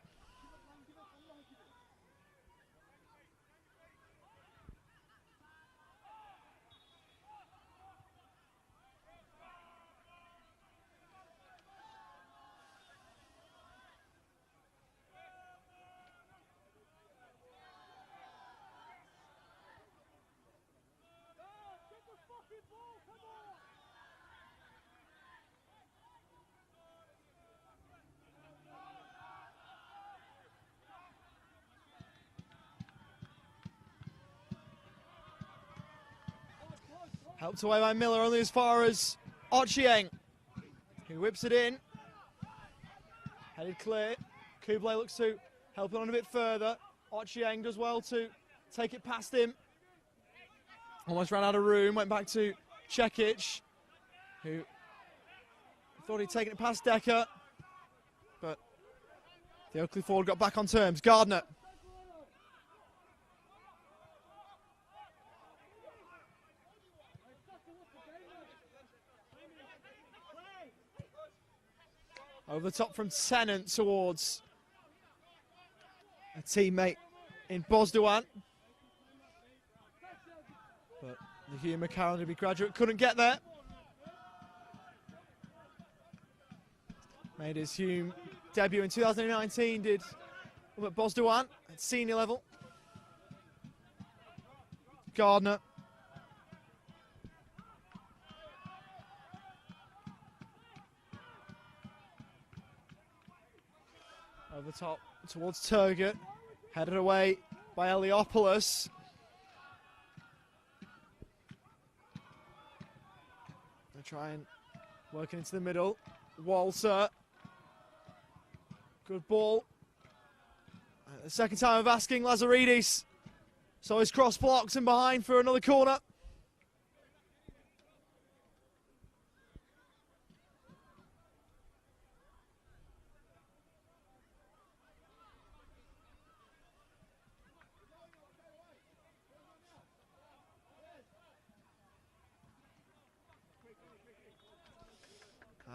Helped away by Miller, only as far as Oakleigh, who whips it in. Headed clear. Oakleigh looks to help it on a bit further. Oakleigh does well to take it past him. Almost ran out of room, went back to Cekic, who thought he'd taken it past Decker, but the Oakleigh forward got back on terms. Gardner. Over the top from Tennant towards a teammate in Bosdowan. But the Hume Academy graduate couldn't get there. Made his Hume debut in 2019, did up at Bosdowan at senior level. Gardner. Over the top towards Turgut, headed away by Eliopoulos. They try and work it into the middle. Walter. Good ball. The second time of asking Lazaridis. So his cross blocked and behind for another corner.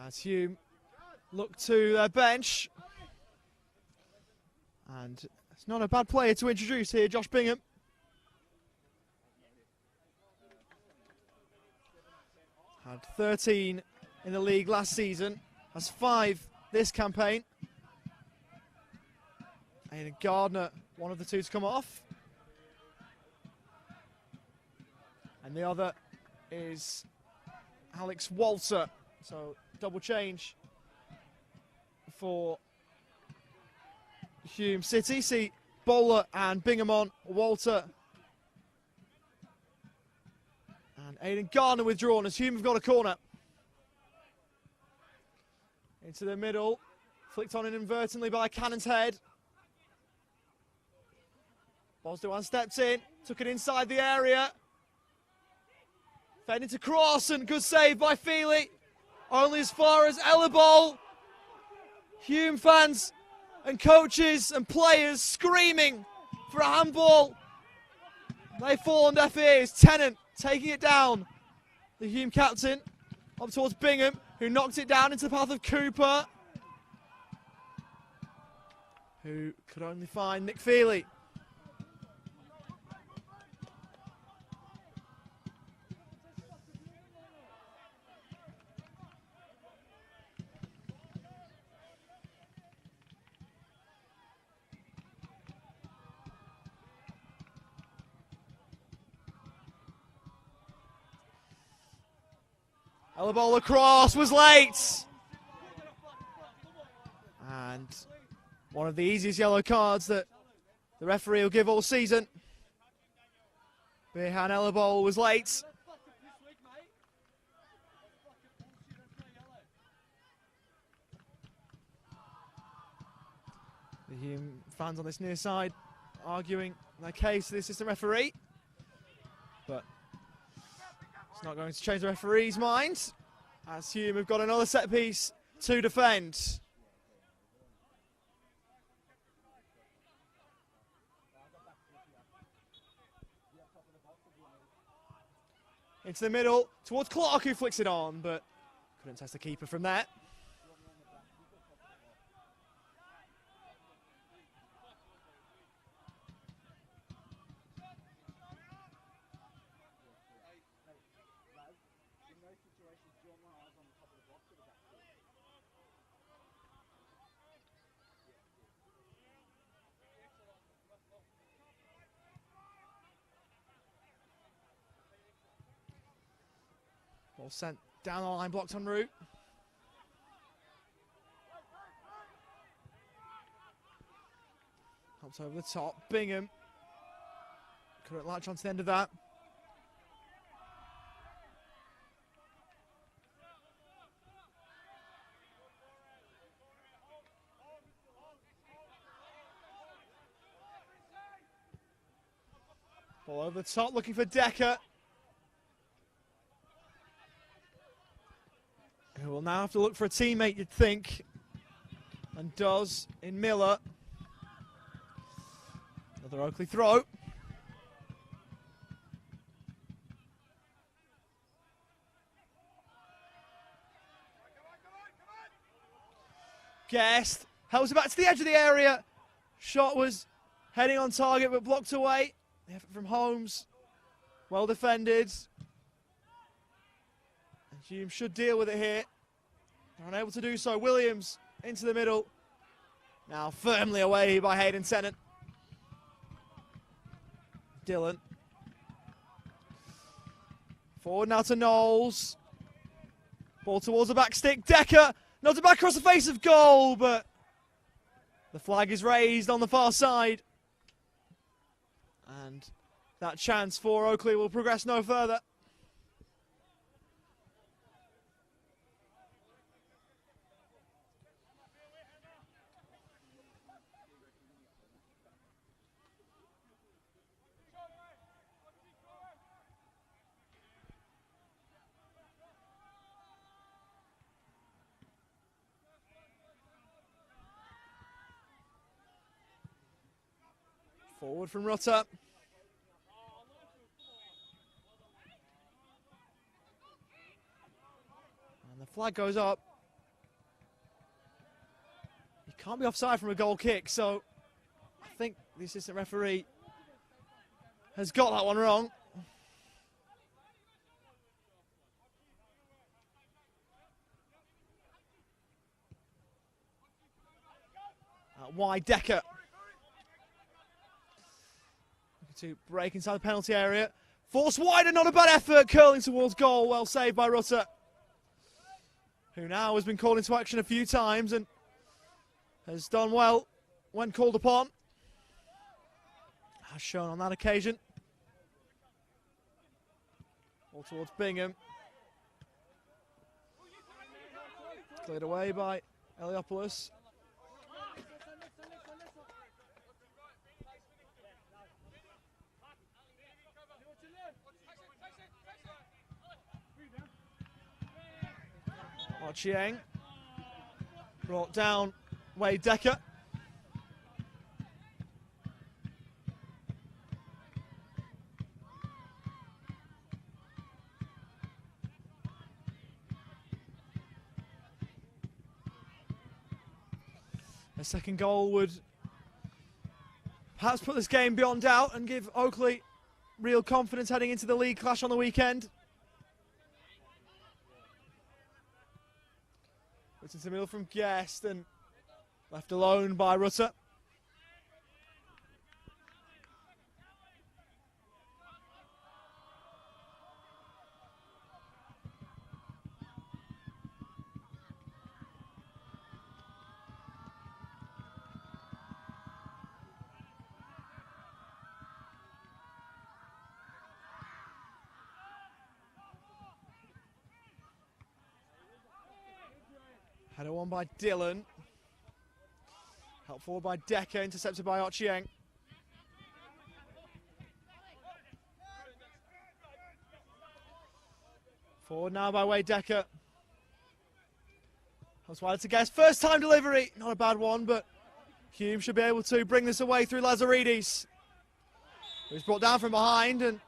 As Hume look to their bench. And it's not a bad player to introduce here, Josh Bingham. Had 13 in the league last season, has 5 this campaign. And Gardner, one of the two to come off. And the other is Alex Walter. So double change for Hume City. See Bowler and Bingham on. Walter and Aidan Gardner withdrawn as Hume have got a corner. Into the middle. Flicked on inadvertently by Cannon's head. Bosdowan steps in. Took it inside the area. Fed into cross and good save by Feely. Only as far as Ellerbowl. Hume fans and coaches and players screaming for a handball. They fall on deaf ears. Tennant taking it down. The Hume captain up towards Bingham, who knocked it down into the path of Cooper, who could only find Nick Feely. Ellerbowl across was late. And one of the easiest yellow cards that the referee will give all season. Behan Ellerbowl was late. The Hume fans on this near side arguing their case to the assistant referee. But it's not going to change the referee's mind, as Hume have got another set piece to defend. Into the middle, towards Clark, who flicks it on, but couldn't test the keeper from there. Ball sent down the line, blocked en route. Helps over the top. Bingham couldn't latch onto the end of that. Ball over the top, looking for Decker. Who will now have to look for a teammate, you'd think. And does in Miller. Another Oakleigh throw. Guest helps it back to the edge of the area. Shot was heading on target but blocked away. The effort from Holmes. Well defended. And Hume should deal with it here. They're unable to do so. Williams into the middle. Now firmly away by Hayden Tennant. Dillon. Forward now to Knowles. Ball towards the back stick. Decker. Not to back across the face of goal, but the flag is raised on the far side. And that chance for Oakleigh will progress no further. Forward from Rutter. And the flag goes up. You can't be offside from a goal kick, so I think the assistant referee has got that one wrong. Wide Decker. To break inside the penalty area. Force wide and not a bad effort. Curling towards goal. Well saved by Rutter, who now has been called into action a few times and has done well when called upon. As shown on that occasion. Ball towards Bingham. Cleared away by Eliopoulos. Chiang brought down Wade Decker. A second goal would perhaps put this game beyond doubt and give Oakleigh real confidence heading into the league clash on the weekend. Into the middle from Guest and left alone by Rutter. Header won by Dillon. Helped forward by Decker, intercepted by Ochieng. Forward now by Wade Decker. Helps wide to Guest. First time delivery. Not a bad one, but Hume should be able to bring this away through Lazaridis. Who's brought down from behind, and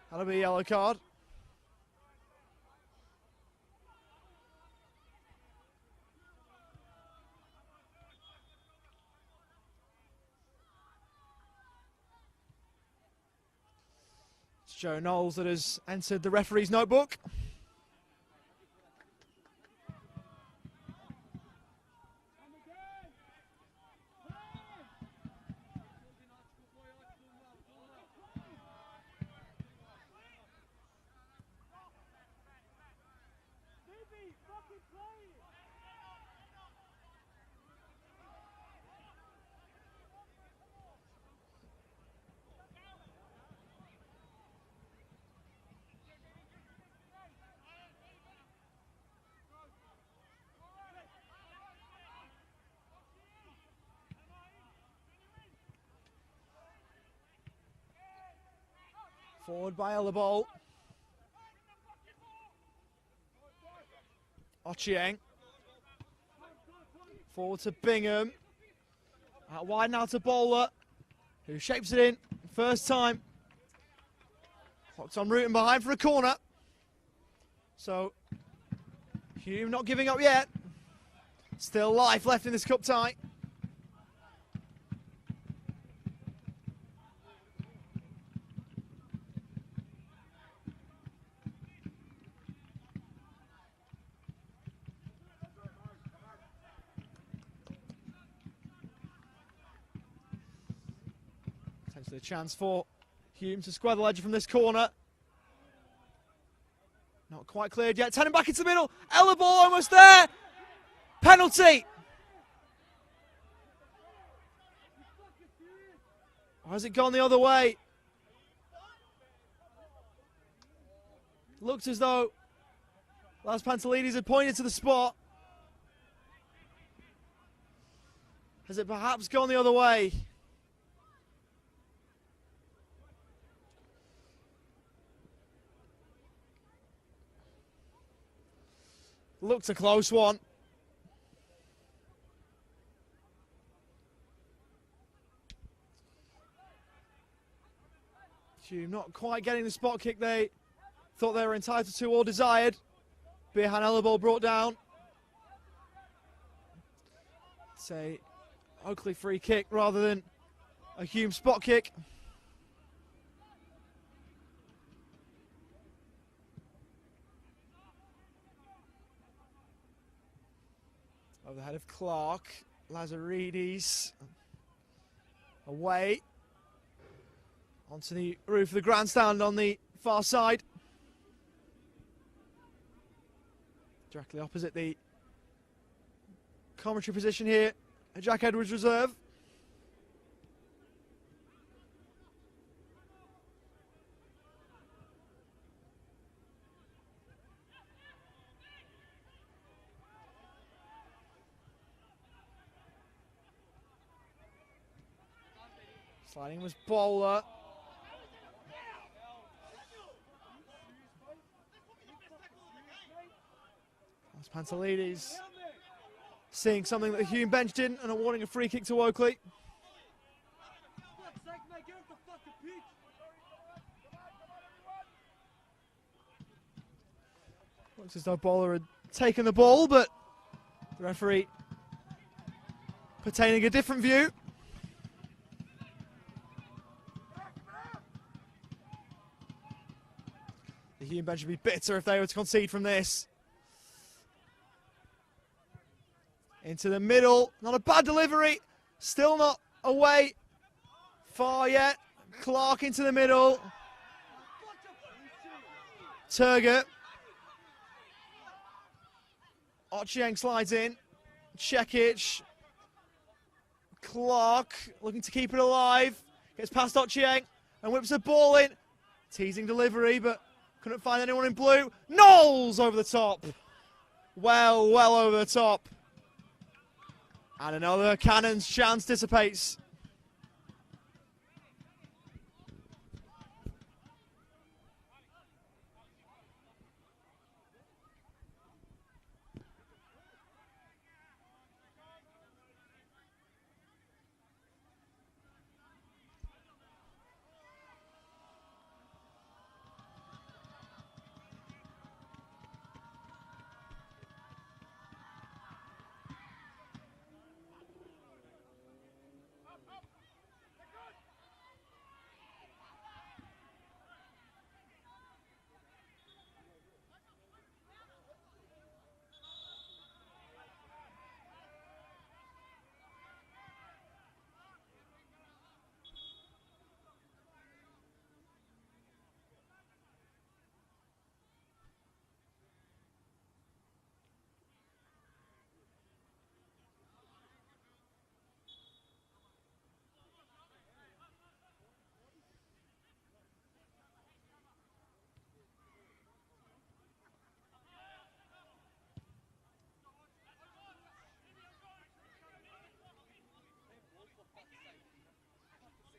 that'll be a yellow card. Joe Knowles that has entered the referee's notebook. Forward by Ellerbolt. Ochieng. Forward to Bingham. Out wide now to Bowler, who shapes it in. First time. Clock's en route and behind for a corner. So, Hume not giving up yet. Still life left in this cup tie. Potentially a chance for Hume to square the ledger from this corner. Not quite cleared yet. Turning back into the middle. Ella ball almost there. Penalty. Or has it gone the other way? Looked as though Las Pantelides had pointed to the spot. Has it perhaps gone the other way? Looked a close one. Hume not quite getting the spot kick they thought they were entitled to or desired. Behan Ellerball brought down. It's a Oakleigh free kick rather than a Hume spot kick. Over the head of Clark, Lazaridis away onto the roof of the grandstand on the far side. Directly opposite the commentary position here at Jack Edwards Reserve. Sliding was Bowler. That's Pantelides seeing something that the Hume bench didn't and awarding a free kick to Oakleigh. Looks as though Bowler had taken the ball, but the referee pertaining a different view. The Hume bench would be bitter if they were to concede from this. Into the middle, not a bad delivery, still not away far yet. Clark into the middle. Turgut. Ochieng slides in. Chekic. Clark looking to keep it alive. Gets past Ochieng and whips the ball in. Teasing delivery, but couldn't find anyone in blue. Knowles over the top. Well over the top. And another Cannon's chance dissipates.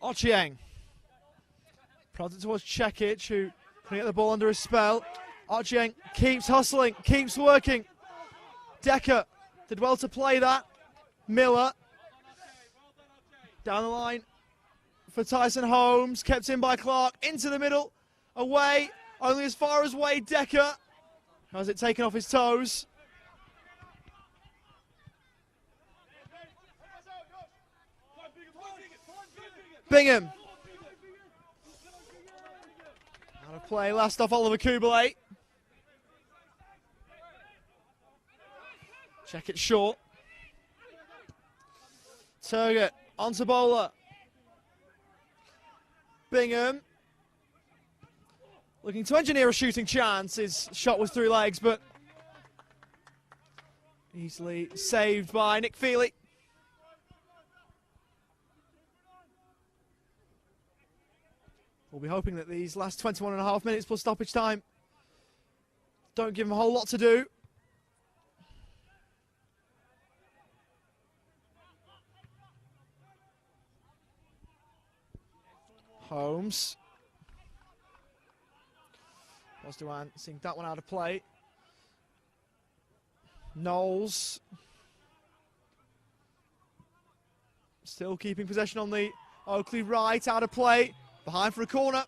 Ochieng. Prods it towards Cekic, who can get the ball under his spell. Oakleigh keeps hustling, keeps working. Decker did well to play that. Miller down the line for Tyson Holmes, kept in by Clark, into the middle, away, only as far as Wade Decker. Has it taken off his toes? Bingham. Out of play, last off Oliver Kubalay. Check it short. Turgott onto Bowler. Bingham looking to engineer a shooting chance. His shot was through legs, but easily saved by Nick Feely. We'll be hoping that these last 21.5 minutes plus stoppage time don't give him a whole lot to do. Holmes. Bosdowan seeing that one out of play. Knowles. Still keeping possession on the Oakleigh right, out of play. Behind for a corner.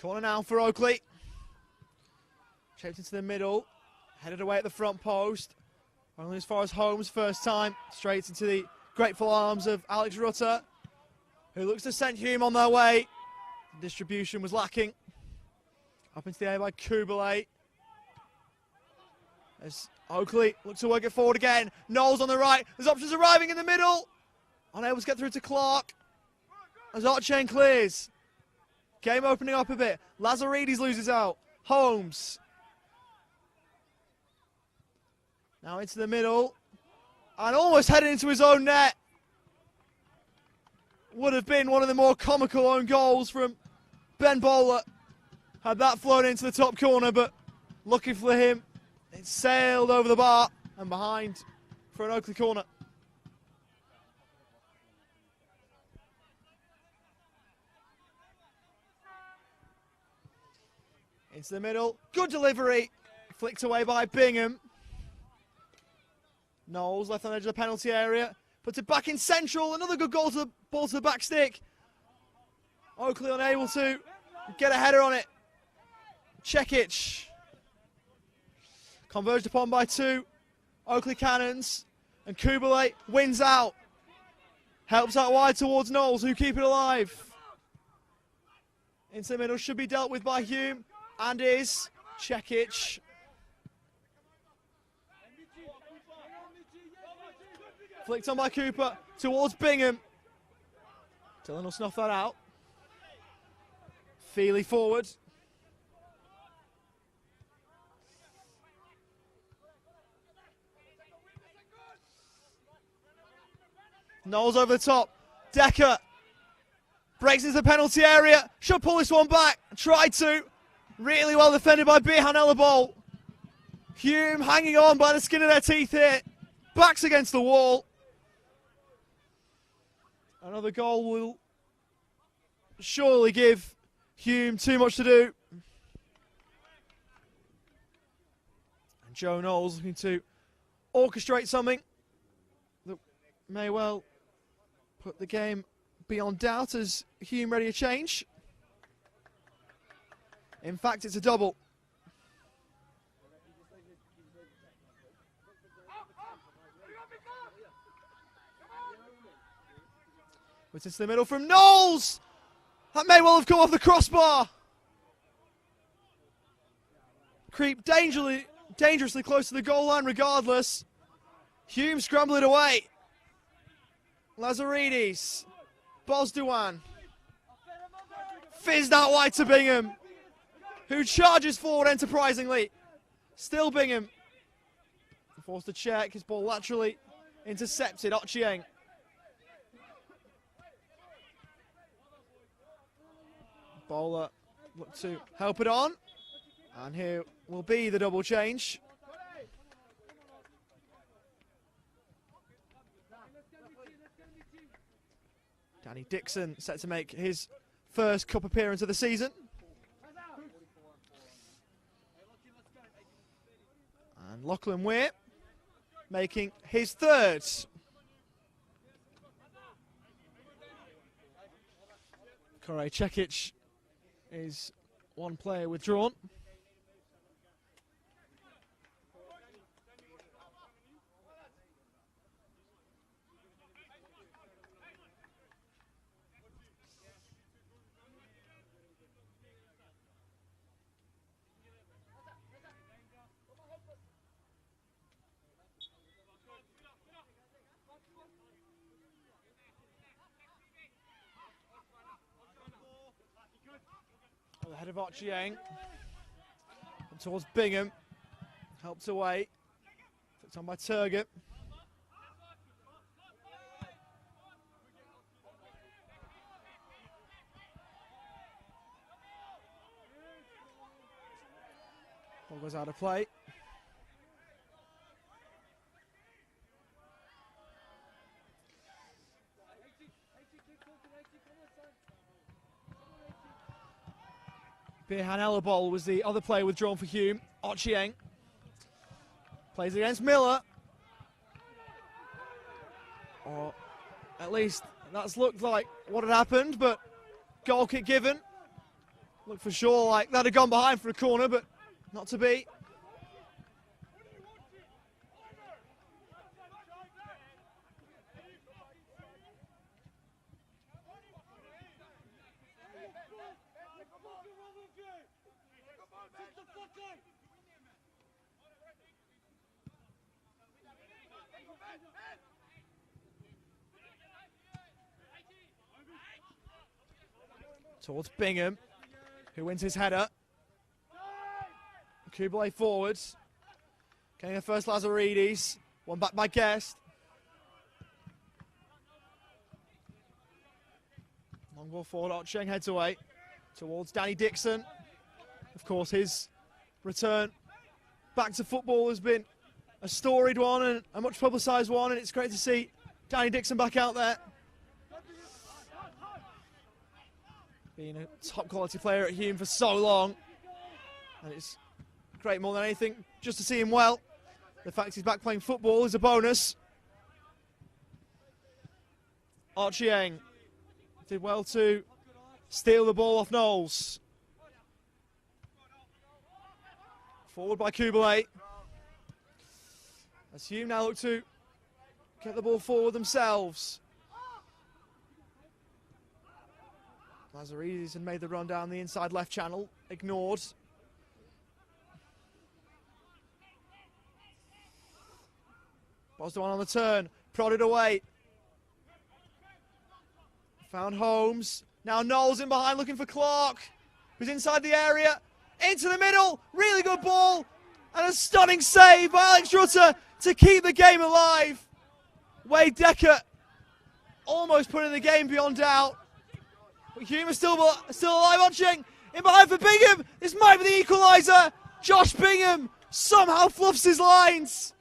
Corner now for Oakleigh. Shaped into the middle. Headed away at the front post. Only as far as Holmes first time. Straight into the grateful arms of Alex Rutter, who looks to send Hume on their way. Distribution was lacking. Up into the air by Kubalay. As Oakleigh looks to work it forward again. Knowles on the right. There's options arriving in the middle. Unable to get through to Clark. As Oakleigh clears. Game opening up a bit. Lazaridis loses out. Holmes. Now into the middle. And almost heading into his own net. Would have been one of the more comical own goals from Ben Bowler. Had that flown into the top corner, but lucky for him, it sailed over the bar and behind for an Oakleigh corner. Into the middle. Good delivery. Flicked away by Bingham. Knowles left on the edge of the penalty area. Puts it back in central. Another good goal to the ball to the back stick. Oakleigh unable to get a header on it. Cekic. Converged upon by two Oakleigh cannons. And Kubalay wins out. Helps out wide towards Knowles, who keep it alive. Into the middle, should be dealt with by Hume. And is Cekic. Flicked on by Cooper towards Bingham. Dillon will snuff that out. Feely forward. Knowles over the top. Decker breaks into the penalty area. Should pull this one back. Tried to. Really well defended by Birhan Elabol. Hume hanging on by the skin of their teeth here. Backs against the wall. Another goal will surely give Hume too much to do. And Joe Knowles looking to orchestrate something that may well put the game beyond doubt as Hume ready to change. In fact, it's a double. But into the middle from Knowles! That may well have come off the crossbar. Creep dangerously close to the goal line regardless. Hume scrambled it away. Lazaridis. Bosdowan. Fizzed out wide to Bingham, who charges forward enterprisingly. Still Bingham. Forced to check, his ball laterally intercepted. Oakleigh. Bowler look to help it on. And here will be the double change. Danny Dixon set to make his first cup appearance of the season. And Lachlan Weir making his third. Korey Cekic is one player withdrawn. The head of Oakleigh towards Bingham, helped away, took on by Turgott. Ball goes out of play. Birhan Elabol was the other player withdrawn for Hume. Oakleigh plays against Miller. Or at least that's looked like what had happened, but goal kick given. Looked for sure like that had gone behind for a corner, but not to be. Towards Bingham, who wins his header. Oakleigh forwards. Getting the first Lazaridis. One back by Guest. Long ball forward, Oakleigh heads away. Towards Danny Dixon. Of course, his return back to football has been a storied one and a much publicised one, and it's great to see Danny Dixon back out there. Being a top quality player at Hume for so long, and it's great more than anything just to see him well. The fact he's back playing football is a bonus. Oakleigh did well to steal the ball off Knowles. Forward by Kubalay. As Hume now look to get the ball forward themselves. Lazaridis had made the run down the inside left channel, ignored. Bosdowan on the turn, prodded away. Found Holmes. Now Knowles in behind looking for Clark, who's inside the area. Into the middle, really good ball. And a stunning save by Alex Rutter to keep the game alive. Wade Decker almost putting the game beyond doubt. But Hume is still alive. Oakleigh in behind for Bingham. This might be the equaliser. Josh Bingham somehow fluffs his lines.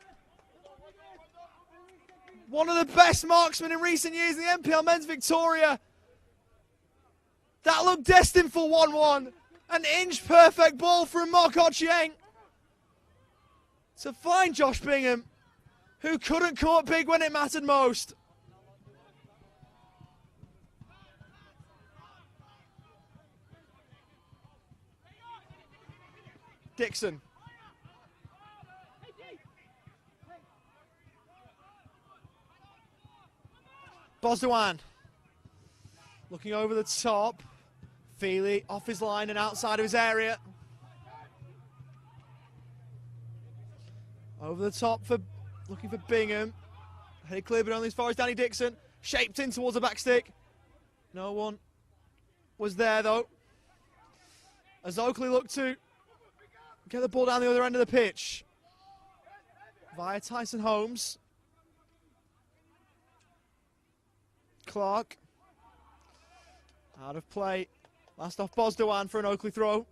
One of the best marksmen in recent years in the NPL Men's Victoria. That looked destined for 1-1. An inch-perfect ball from Mark Oakleigh to find Josh Bingham, who couldn't come up big when it mattered most. Dixon. Bosdowan. Looking over the top. Feely off his line and outside of his area. Over the top for looking for Bingham. Headed clear but only as far as Danny Dixon. Shaped in towards the back stick. No one was there though. As Oakleigh looked to get the ball down the other end of the pitch. Via Tyson Holmes. Clark. Out of play Last off Bosdowan for an Oakleigh throw.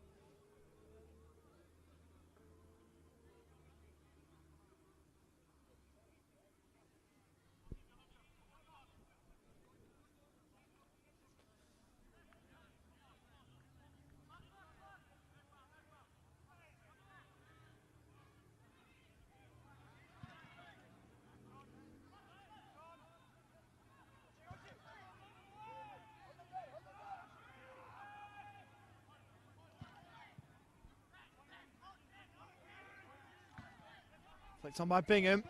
Flicked on by Bingham.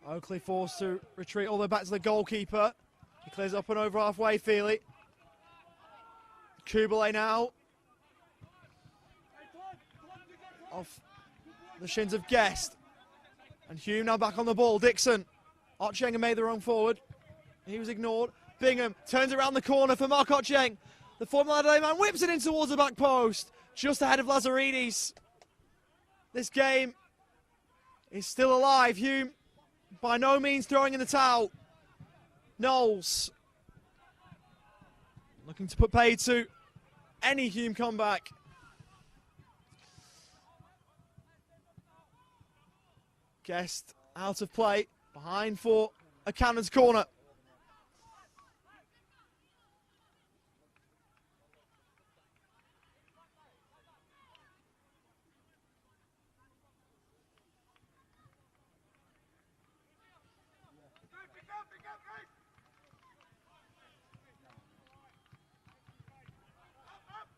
Oakleigh forced to retreat all the way back to the goalkeeper. He clears up and over halfway, Feely. Kublai now. Off the shins of Guest. And Hume now back on the ball. Dixon. Otchenga made the wrong forward. He was ignored. Bingham turns around the corner for Mark Otcheng. The former Adelaide man whips it in towards the back post. Just ahead of Lazaridis. This game is still alive. Hume by no means throwing in the towel. Knowles looking to put paid to any Hume comeback. Guest out of play, behind for a Cannon's corner.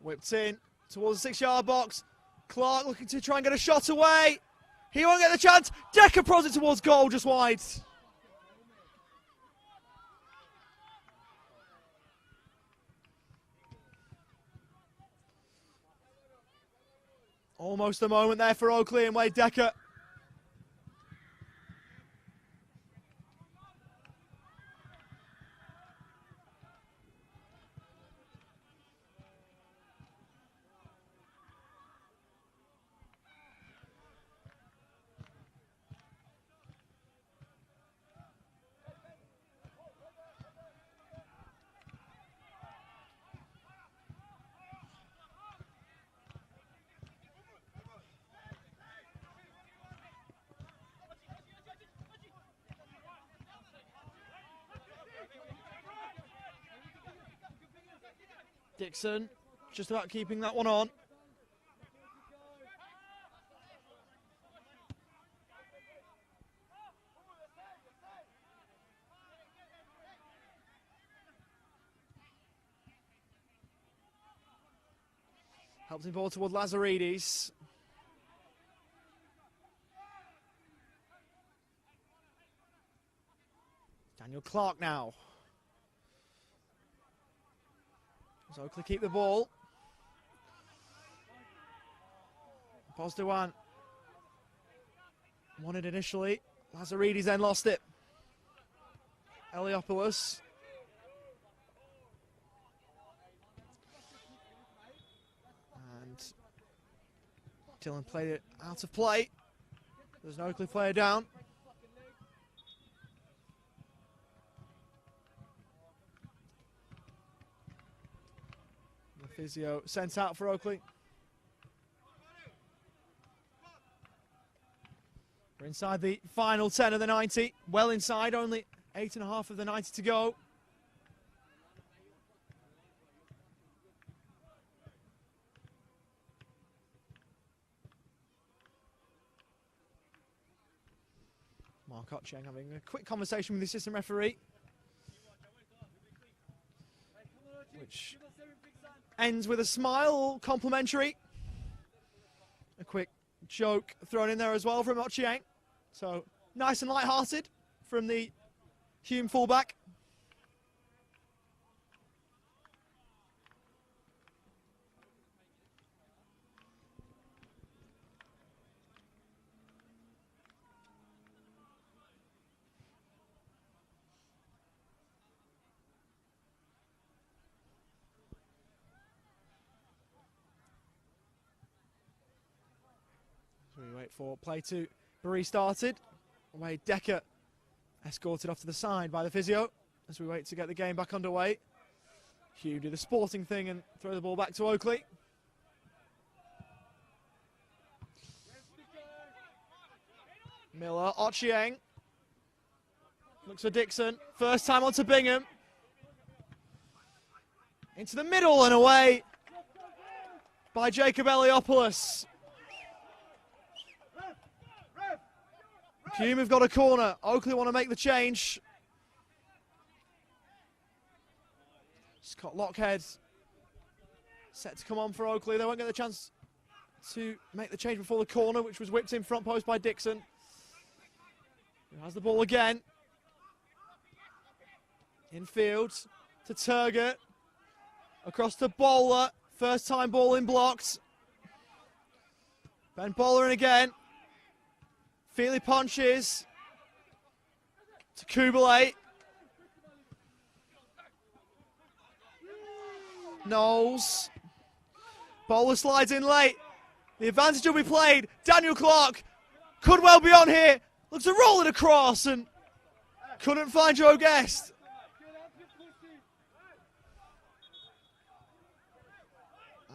Whipped in towards the 6-yard box. Clark looking to try and get a shot away. He won't get the chance. Decker pros it towards goal, just wide. Almost a moment there for Oakleigh and Wade Decker. Dixon just about keeping that one on. Helps him ball toward Lazaridis. Daniel Clark now. As Oakleigh keep the ball. Bosdowan won it initially. Lazaridis then lost it. Eliopoulos. And Dylan played it out of play. There's an Oakleigh player down. Physio sent out for Oakleigh. We're inside the final 10 of the 90. Well inside, only 8.5 of the 90 to go. Mark Otcheng having a quick conversation with the assistant referee, which ends with a smile, complimentary. A quick joke thrown in there as well from Otcheng. So nice and light-hearted from the Hume fullback. We wait for play to be restarted. Wade Decker escorted off to the side by the physio as we wait to get the game back underway. Hume do the sporting thing and throw the ball back to Oakleigh. Miller, Ochieng. Looks for Dixon. First time onto Bingham. Into the middle and away by Jacob Eliopoulos. Hume have got a corner. Oakleigh want to make the change. Scott Lockhead set to come on for Oakleigh. They won't get the chance to make the change before the corner, which was whipped in front post by Dixon. Who has the ball again. Infield to Turgott. Across to Bowler. First time ball in blocked. Ben Bowler in again. Feely punches. To Kubalay. Knowles. Bowler slides in late. The advantage will be played. Daniel Clark could well be on here. Looks to roll it across and couldn't find Joe Guest.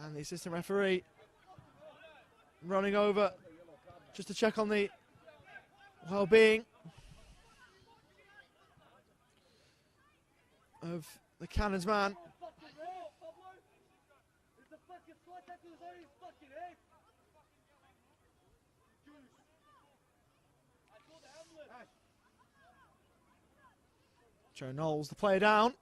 And the assistant referee running over just to check on the well-being of the Cannons man. Joe Knowles, the player down.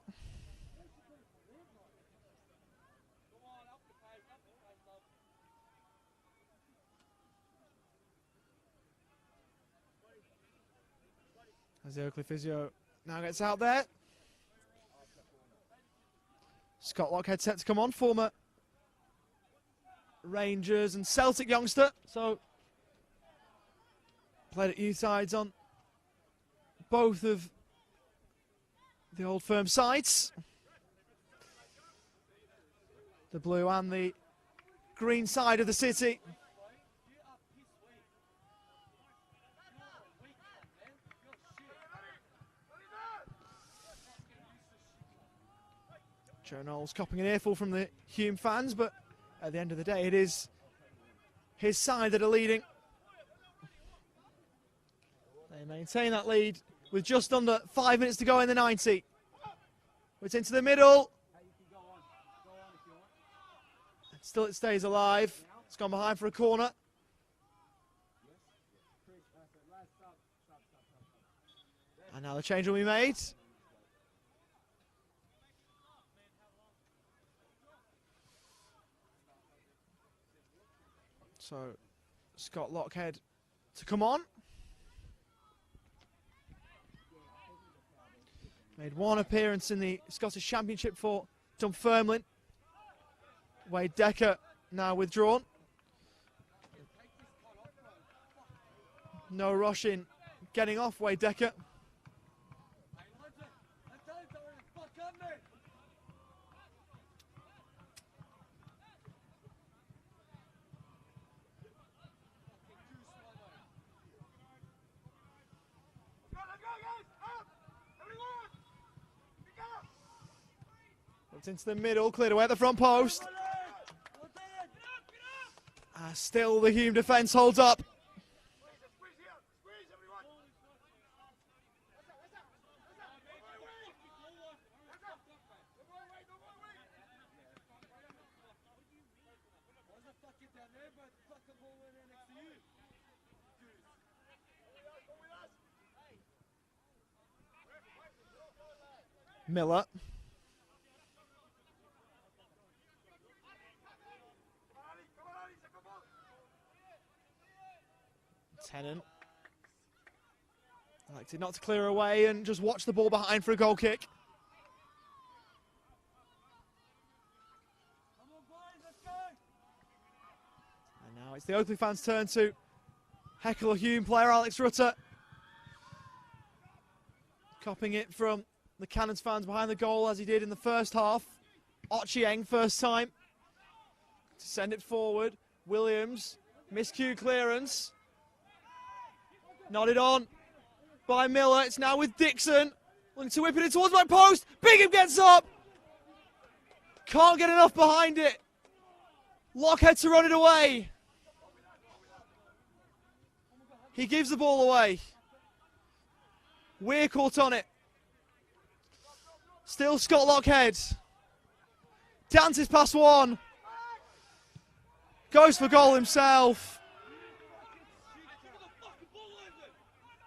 As the Oakleigh physio now gets out there. Scott Lockhead set to come on, former Rangers and Celtic youngster. So, played at youth sides on both of the Old Firm sides. The blue and the green side of the city. Joe Knowles copping an earful from the Hume fans, but at the end of the day, it is his side that are leading. They maintain that lead with just under 5 minutes to go in the 90. It's into the middle. Still it stays alive. It's gone behind for a corner. And now the change will be made. So, Scott Lockhead to come on. Made one appearance in the Scottish Championship for Dunfermline. Wade Decker now withdrawn. No rush in getting off Wade Decker. Into the middle, cleared away at the front post. Still the Hume defence holds up. Miller. Tennant elected not to clear away and just watch the ball behind for a goal kick. And now it's the Oakleigh fans' turn to heckle a Hume player, Alex Rutter. Copping it from the Cannons fans behind the goal as he did in the first half. Ochieng, first time to send it forward. Williams, miscue clearance. Nodded on by Miller. It's now with Dixon. Looking to whip it in towards my post. Bingham gets up. Can't get enough behind it. Lockhead to run it away. He gives the ball away. We're caught on it. Still Scott Lockhead. Dances past one. Goes for goal himself.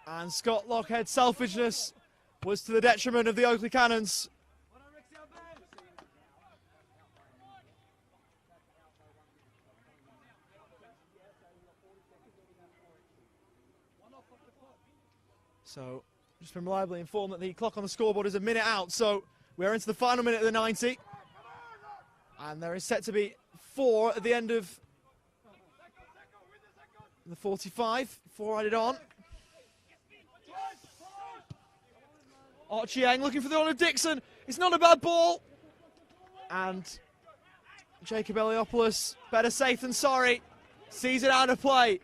And Scott Lockhead's selfishness was to the detriment of the Oakleigh Cannons. So, just been reliably informed that the clock on the scoreboard is a minute out, so we're into the final minute of the 90. And there is set to be 4 at the end of the 45. 4 added on. Archie Yang looking for the honor of Dixon. It's not a bad ball. And Jacob Eliopoulos, better safe than sorry, sees it out of play.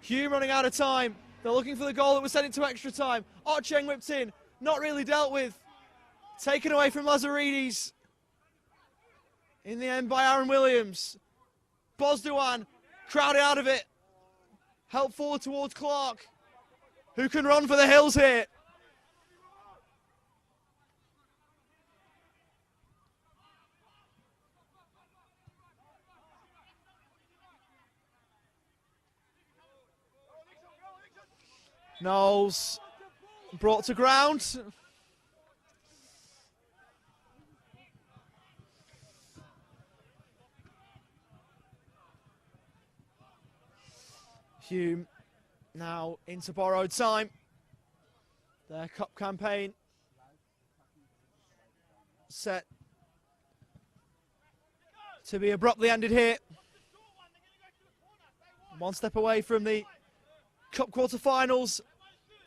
Hume running out of time. They're looking for the goal that was sent into extra time. Archie Yang whipped in. Not really dealt with. Taken away from Lazaridis. In the end by Aaron Williams. Bosduan crowded out of it. Help forward towards Clark, who can run for the hills here. Knowles brought to ground. Hume now into borrowed time. Their cup campaign set to be abruptly ended here. One step away from the Cup quarter-finals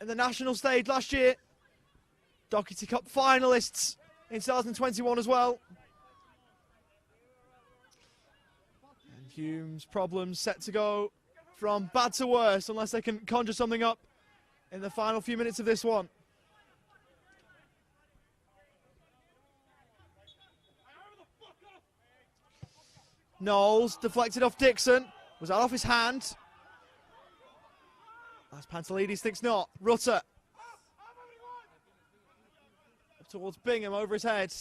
in the national stage last year. Doherty Cup finalists in 2021 as well. And Hume's problems set to go from bad to worse unless they can conjure something up in the final few minutes of this one. Knowles deflected off Dixon. Was that off his hand? As Pantelides thinks not. Rutter. Up towards Bingham over his head.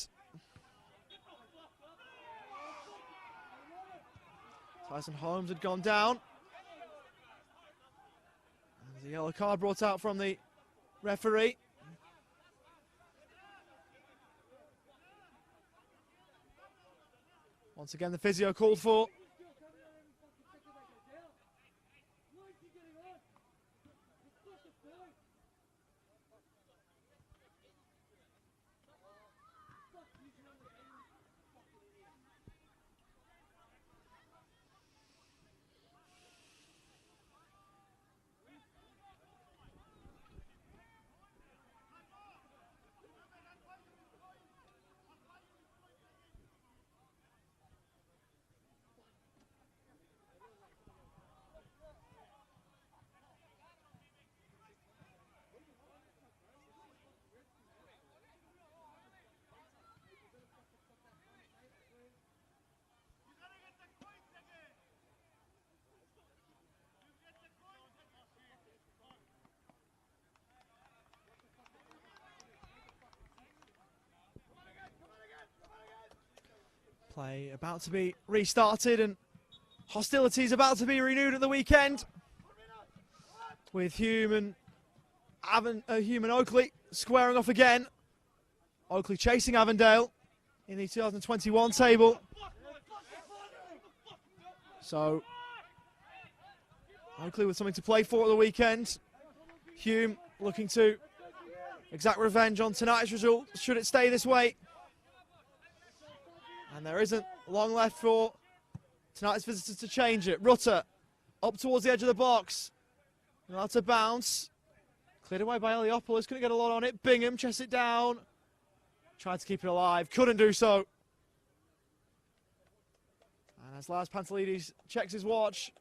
Tyson Holmes had gone down. And the yellow card brought out from the referee. Once again, the physio called for. Play about to be restarted and hostilities about to be renewed at the weekend, with Hume and Oakleigh squaring off again. Oakleigh chasing Avondale in the 2021 table. So Oakleigh with something to play for at the weekend. Hume looking to exact revenge on tonight's result, should it stay this way. And there isn't long left for tonight's visitors to change it. Rutter up towards the edge of the box. Allowed to bounce. Cleared away by Eliopoulos. Couldn't get a lot on it. Bingham chests it down. Tried to keep it alive. Couldn't do so. And as Lars Pantelides checks his watch,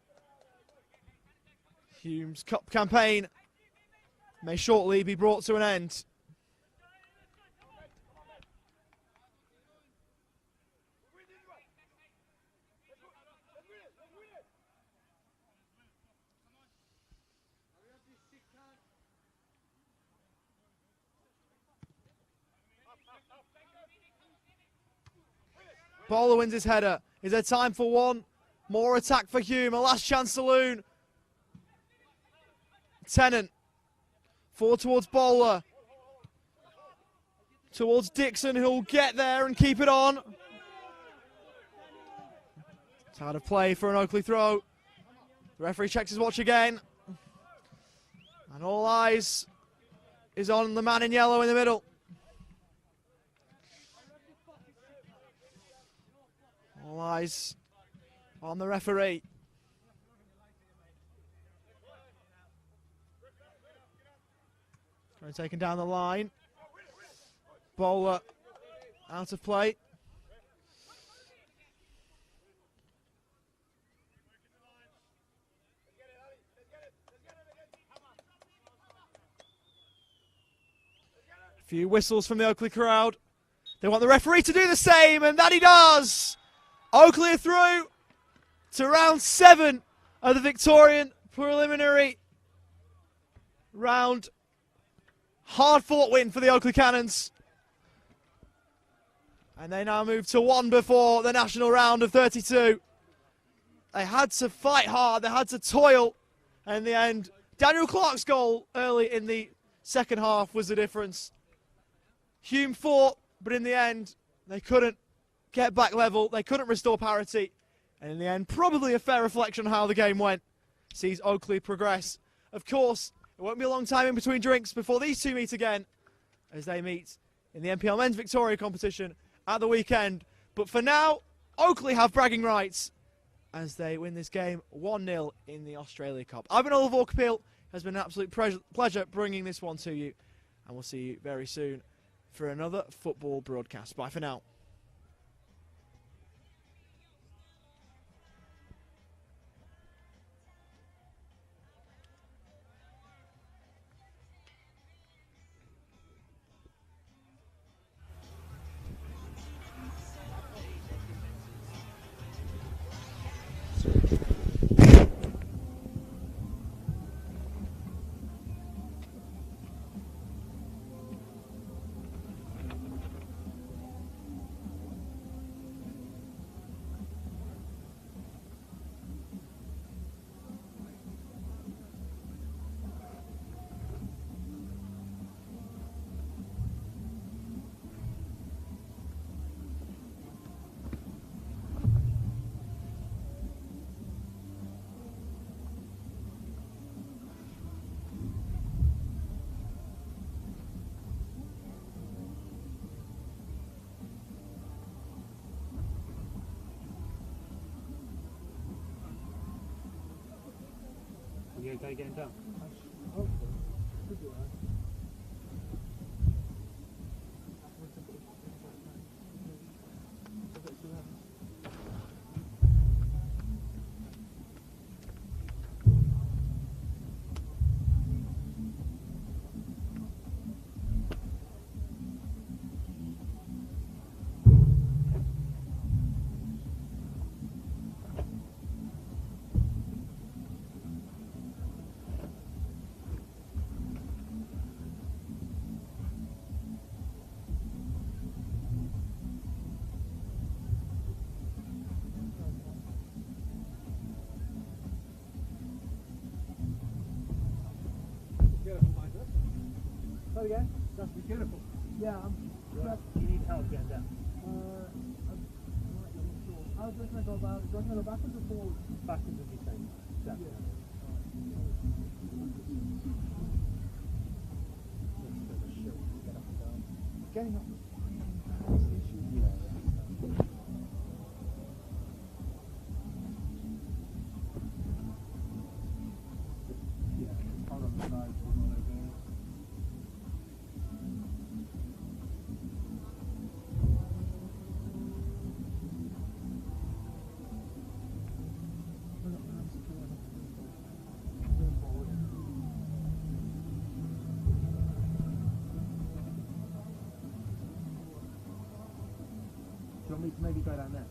Hume's cup campaign may shortly be brought to an end. Bowler wins his header. Is there time for one more attack for Hume? A last chance saloon. Tennant. Forward towards Bowler. Towards Dixon, who'll get there and keep it on. It's out of play for an Oakleigh throw. The referee checks his watch again. And all eyes is on the man in yellow in the middle. All eyes on the referee. Trying to take him down the line. Bowler out of play. A few whistles from the Oakleigh crowd. They want the referee to do the same, and that he does. Oakleigh are through to round 7 of the Victorian preliminary round. Hard-fought win for the Oakleigh Cannons. And they now move to one before the national round of 32. They had to fight hard, they had to toil, and in the end, Daniel Clark's goal early in the second half was the difference. Hume fought, but in the end, they couldn't get back level, they couldn't restore parity, and in the end, probably a fair reflection on how the game went. Sees Oakleigh progress. Of course, it won't be a long time in between drinks before these two meet again, as they meet in the NPL Men's Victoria competition at the weekend. But for now, Oakleigh have bragging rights as they win this game 1-0 in the Australia Cup. I've been Oliver Walker-Peel. It has been an absolute pleasure bringing this one to you, and we'll see you very soon for another football broadcast. Bye for now. You okay getting down? Oh yeah? That's beautiful. Yeah, Right. You need help getting down. I'm not sure. How do I go about? Do I go backwards or forwards? Backwards as you say. Exactly. Getting up. Do you want me to maybe go down there?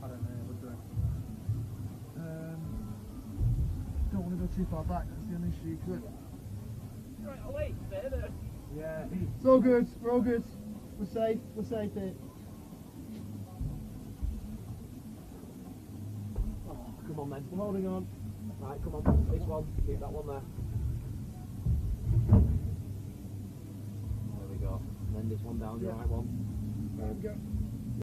I don't know, what do you reckon? Don't want to go too far back. That's the only issue you could. Right, oh wait, there. Yeah. It's all good. We're all good. We're safe. We're safe here. Come on then. We're holding on. Right, come on. This one. Keep that one there. There we go. And then this one down, the Yeah. right one. Right, go.